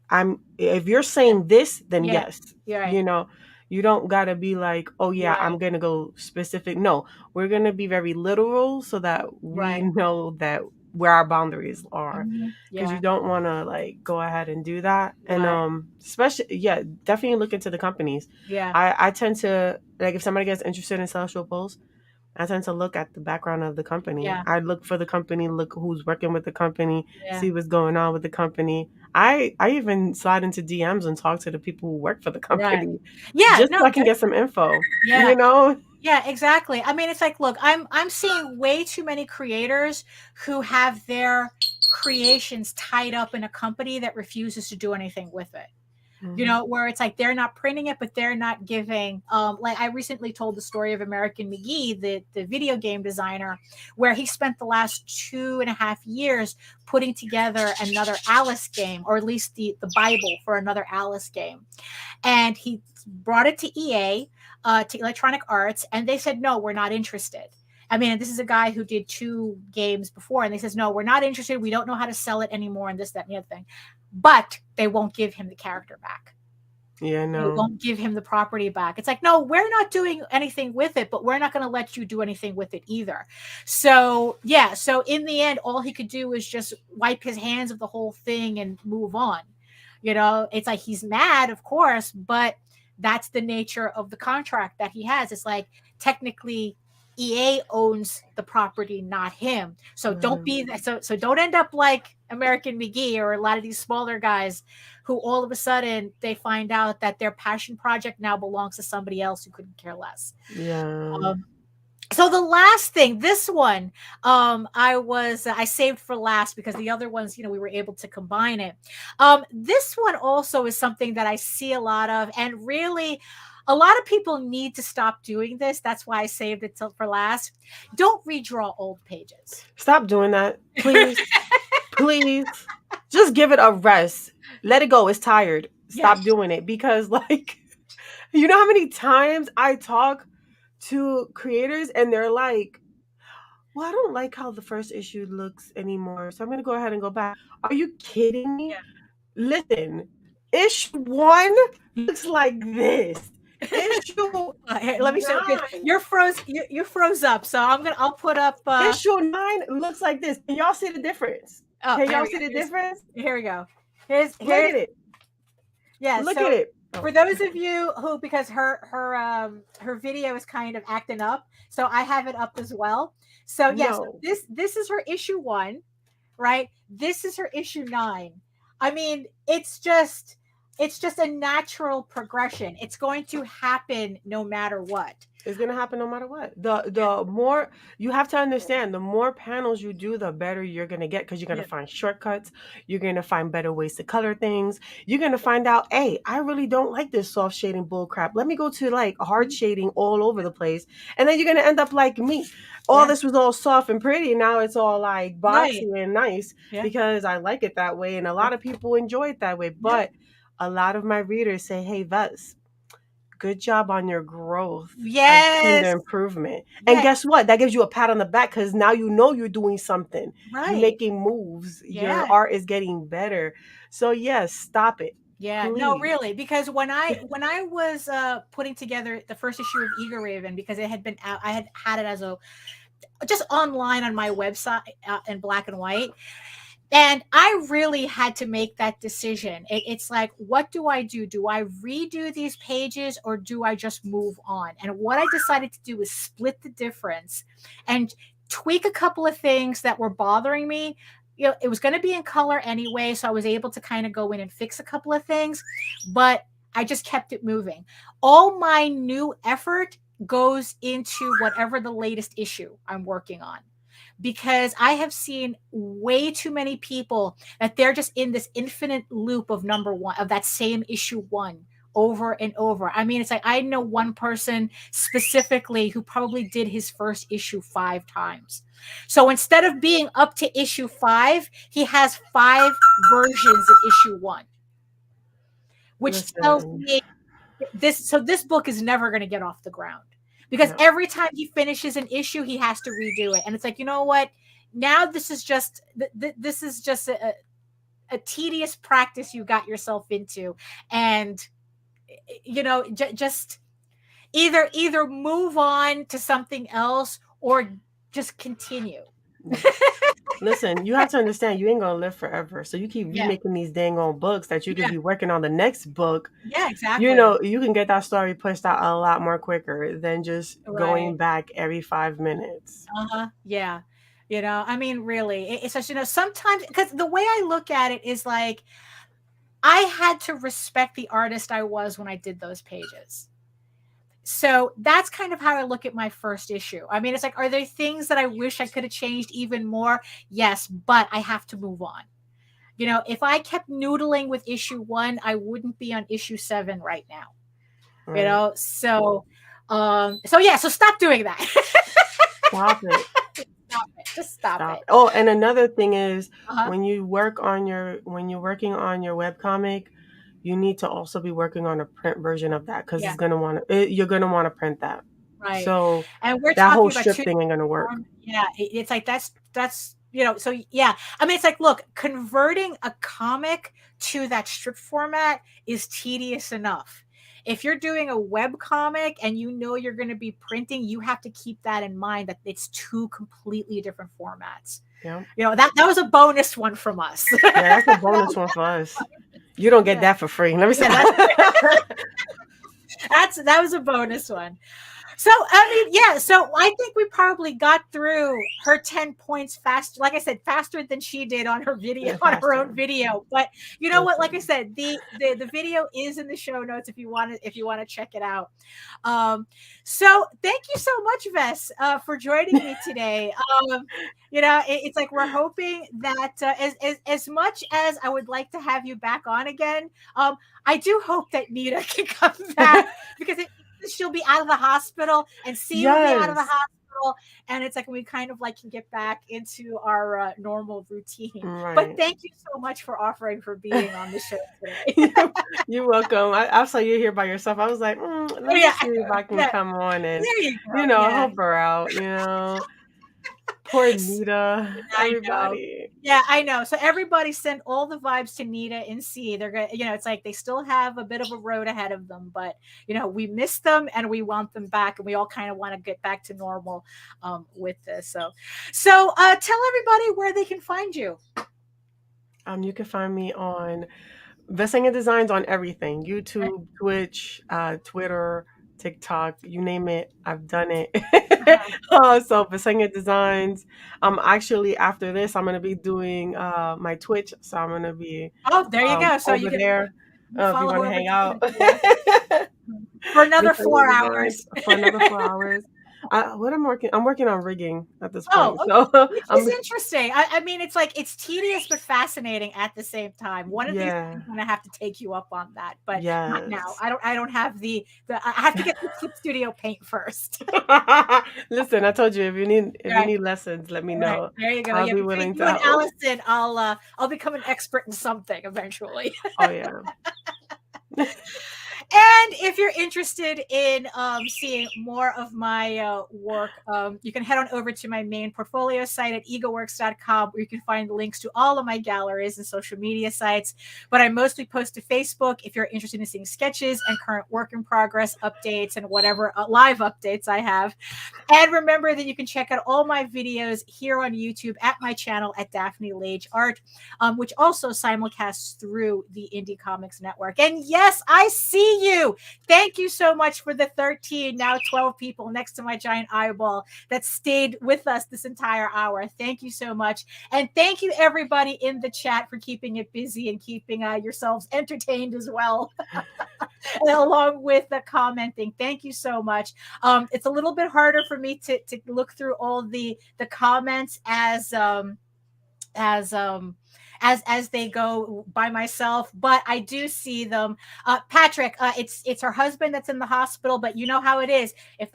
I'm if you're yeah, saying this, then yeah. yes. You're right. You know, you don't gotta be like, oh yeah, I'm Right, gonna go specific. No, we're gonna be very literal so that we right. know that where our boundaries are. Because you Yeah, don't wanna like go ahead and do that. And right. especially yeah, definitely look into the companies. Yeah, I tend to like if somebody gets interested in sexual posts, I tend to look at the background of the company. yeah, I look for the company, look who's working with the company, yeah. see what's going on with the company. I even slide into DMs and talk to the people who work for the Right. company Yeah, just no, so I can good. get some info. Yeah. You know? Yeah, exactly. I mean, it's like, look, I'm seeing way too many creators who have their creations tied up in a company that refuses to do anything with it. Hmm. Where it's like they're not printing it, but they're not giving. Like I recently told the story of American McGee, the video game designer, where he spent the last 2.5 years putting together another Alice game, or at least the Bible for another Alice game, and he brought it to EA, to Electronic Arts, and they said no, we're not interested. I mean, this is a guy who did 2 games before, and they says no, we're not interested. We don't know how to sell it anymore, and this, that, and the other thing. But they won't give him the character back. Yeah, They no. won't give him the property back. It's like, no, we're not doing anything with it, but we're not going to let you do anything with it either. So, yeah. So, in the end, all he could do is just wipe his hands of the whole thing and move on. It's like he's mad, of course, but that's the nature of the contract that he has. It's like technically EA owns the property, not him. So don't Mhm. be so don't end up like American McGee or a lot of these smaller guys who all of a sudden they find out that their passion project now belongs to somebody else who couldn't care less. Yeah. Um, so the last thing, this one, I saved for last because the other ones, we were able to combine it. This one also is something that I see a lot of, and really, a lot of people need to stop doing this. That's why I saved it till for last. Don't redraw old pages. Stop doing that. Please. Please. Just give it a rest. Let it go. It's tired. Yeah, Stop doing it because like you know how many times I talk to creators and they're like, well, I don't like how the first issue looks anymore, so I'm gonna go ahead and go back. Are you kidding me? Listen, issue one looks like this. Issue Here, let me show you. nine, You're froze. You froze up. So I'll put up. issue nine looks like this. Can y'all see the difference? Oh, Can here y'all we go. see the difference? Here we go. Here's Look here's at it. Yeah. Look at So it. for Oh, those of you who, because her video is kind of acting up, so I have it up as well. So yes, no. this is her issue 1, right? This is her issue 9. I mean, it's just a natural progression. It's going to happen no matter what. It's gonna happen no matter what. The more you have to understand, the more panels you do, the better you're gonna get because you're gonna Yeah. find shortcuts. You're gonna find better ways to color things. You're gonna find out, hey, I really don't like this soft shading bull crap. Let me go to like hard shading all over the place, and then you're gonna end up like me. All Yeah. this was all soft and pretty. Now it's all like Right. boxy and nice Yeah. because I like it that way, and a Yeah. lot of people enjoy it that way. Yeah. But a lot of my readers say, hey, Vess, good job on your growth. I've seen the Yes. improvement. And Yeah. guess what? That gives you a pat on the back because now you know you're doing something. You're Right. making moves. Your Yeah. art is getting better. So yes, stop it. Yeah, no, Please. really, because when I was putting together the first issue of Eager Raven, because it had been out, I had it as a just online on my website, in black and white, and I really had to make that decision. It's like, what do I do? Do I redo these pages or do I just move on? And what I decided to do is split the difference and tweak a couple of things that were bothering me. It was going to be in color anyway, so I was able to kind of go in and fix a couple of things, but I just kept it moving. All my new effort goes into whatever the latest issue I'm working on, because I have seen way too many people that they're just in this infinite loop of number one, of that same issue 1 over and over. I mean, it's like I know one person specifically who probably did his first issue 5 times. So instead of being up to issue 5, he has 5 versions of issue 1. which tells Listen, me this book is never going to get off the ground, because no. every time he finishes an issue, he has to redo it. And it's like, you know what? Now this is just a tedious practice you got yourself into. And just either move on to something else or just continue. Listen, you have to understand you ain't gonna live forever. So you keep Yeah. remaking these dang old books that you could Yeah. be working on the next book. Yeah, exactly. You can get that story pushed out a lot more quicker than just Right. going back every 5 minutes. Uh-huh. Yeah. I mean, really, it's just, sometimes, because the way I look at it is like, I had to respect the artist I was when I did those pages. So that's kind of how I look at my first issue. I mean, it's like, are there things that I wish I could have changed even more? Yes, but I have to move on. If I kept noodling with issue 1, I wouldn't be on issue 7 right now. Right. So yeah, so stop doing that. Stop it. Stop it. Just stop it. Oh, and another thing is Uh-huh. when you're working on your webcomic, you need to also be working on a print version of that because Yeah. you're gonna want to print that. Right. So And we're that whole talking about strip two thing ain't gonna work. Yeah, it's like that's so yeah. I mean, it's like, look, converting a comic to that strip format is tedious enough. If you're doing a web comic and you're going to be printing, you have to keep that in mind, that it's two completely different formats. Yeah. That was a bonus one from us. Yeah, that's a bonus one for us. You don't get that for free. Let me say that. That was a bonus one. So, I mean, yeah, so I think we probably got through her 10 points faster, like I said, faster than she did on her video, on her own video. But you know what? Like I said, the video is in the show notes if you want to check it out. So thank you so much, Ves, for joining me today. It's like we're hoping that as much as I would like to have you back on again, I do hope that Nita can come back, because she'll be out of the hospital and C will be out of the hospital, and it's like we kind of like can get back into our normal routine. Right. But thank you so much for being on the show today. You're welcome. I saw you here by yourself. I was like, let me see if I can come on and help her out. Poor Nita. Everybody. Yeah, I know. So everybody send all the vibes to Nita and C. They're gonna, it's like they still have a bit of a road ahead of them, but we miss them and we want them back, and we all kind of want to get back to normal with this. So tell everybody where they can find you. You can find me on Vesenia Designs on everything: YouTube, Twitch, Twitter, TikTok, you name it, I've done it. So Vesenia Designs. Actually, after this, I'm gonna be doing my Twitch, so I'm gonna be there you go. So over there. If you want to hang out for another 4 hours. For another 4 hours. I'm working on rigging at this point. Oh, okay. Which is interesting. I mean, it's like it's tedious but fascinating at the same time. One of these days I'm gonna have to take you up on that, but not now. I don't have the I have to get the Clip Studio paint first. Listen, I told you if you need lessons, let me know. There you go. I'll be willing to help. Allison, I'll become an expert in something eventually. Oh yeah. And if you're interested in seeing more of my work, you can head on over to my main portfolio site at egoworks.com, where you can find links to all of my galleries and social media sites. But I mostly post to Facebook if you're interested in seeing sketches and current work in progress updates and whatever live updates I have. And remember that you can check out all my videos here on YouTube at my channel at Daphne Lage Art, which also simulcasts through the Indie Comics Network. And yes, I see you. Thank you so much for the 13, now 12 people next to my giant eyeball that stayed with us this entire hour. Thank you so much. And thank you everybody in the chat for keeping it busy and keeping yourselves entertained as well. Along with the commenting. Thank you so much. It's a little bit harder for me to look through all the comments as they go by myself, but I do see them. Patrick, it's her husband that's in the hospital, but you know how it is. If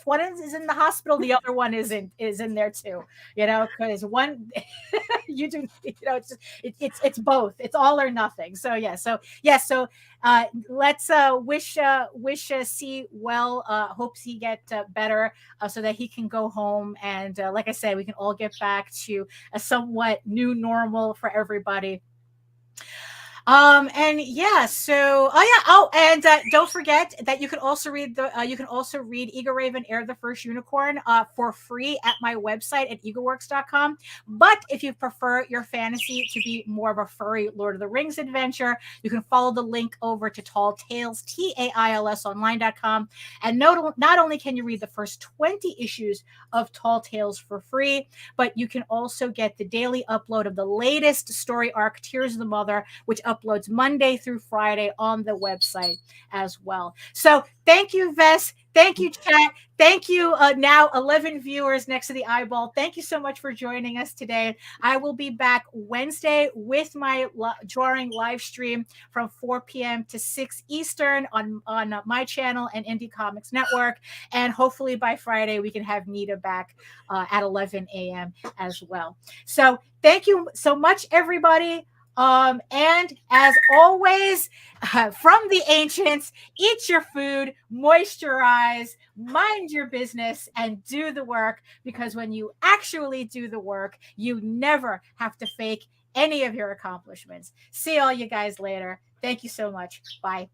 one is in the hospital, the other one is in there too. Because one, you do, it's just, it's both. It's all or nothing. So yeah. So yeah. So let's wish C well. Hopes he get better, so that he can go home, and like I said, we can all get back to a somewhat new normal for everybody. And yeah, so oh yeah, oh, and don't forget that you can also read Eagle Raven Air the First Unicorn for free at my website at eagleworks.com. But if you prefer your fantasy to be more of a furry Lord of the Rings adventure, you can follow the link over to Tall Tales, TAILS online.com. And not only can you read the first 20 issues of Tall Tales for free, but you can also get the daily upload of the latest story arc, Tears of the Mother, which uploads Monday through Friday on the website as well. So thank you, Ves. Thank you, chat. Thank you, now 11 viewers next to the eyeball. Thank you so much for joining us today. I will be back Wednesday with my drawing live stream from 4 p.m. to 6 Eastern on my channel and Indie Comics Network. And hopefully by Friday, we can have Nita back at 11 a.m. as well. So thank you so much, everybody. And as always, from the ancients, eat your food, moisturize, mind your business, and do the work, because when you actually do the work, you never have to fake any of your accomplishments. See all you guys later. Thank you so much. Bye.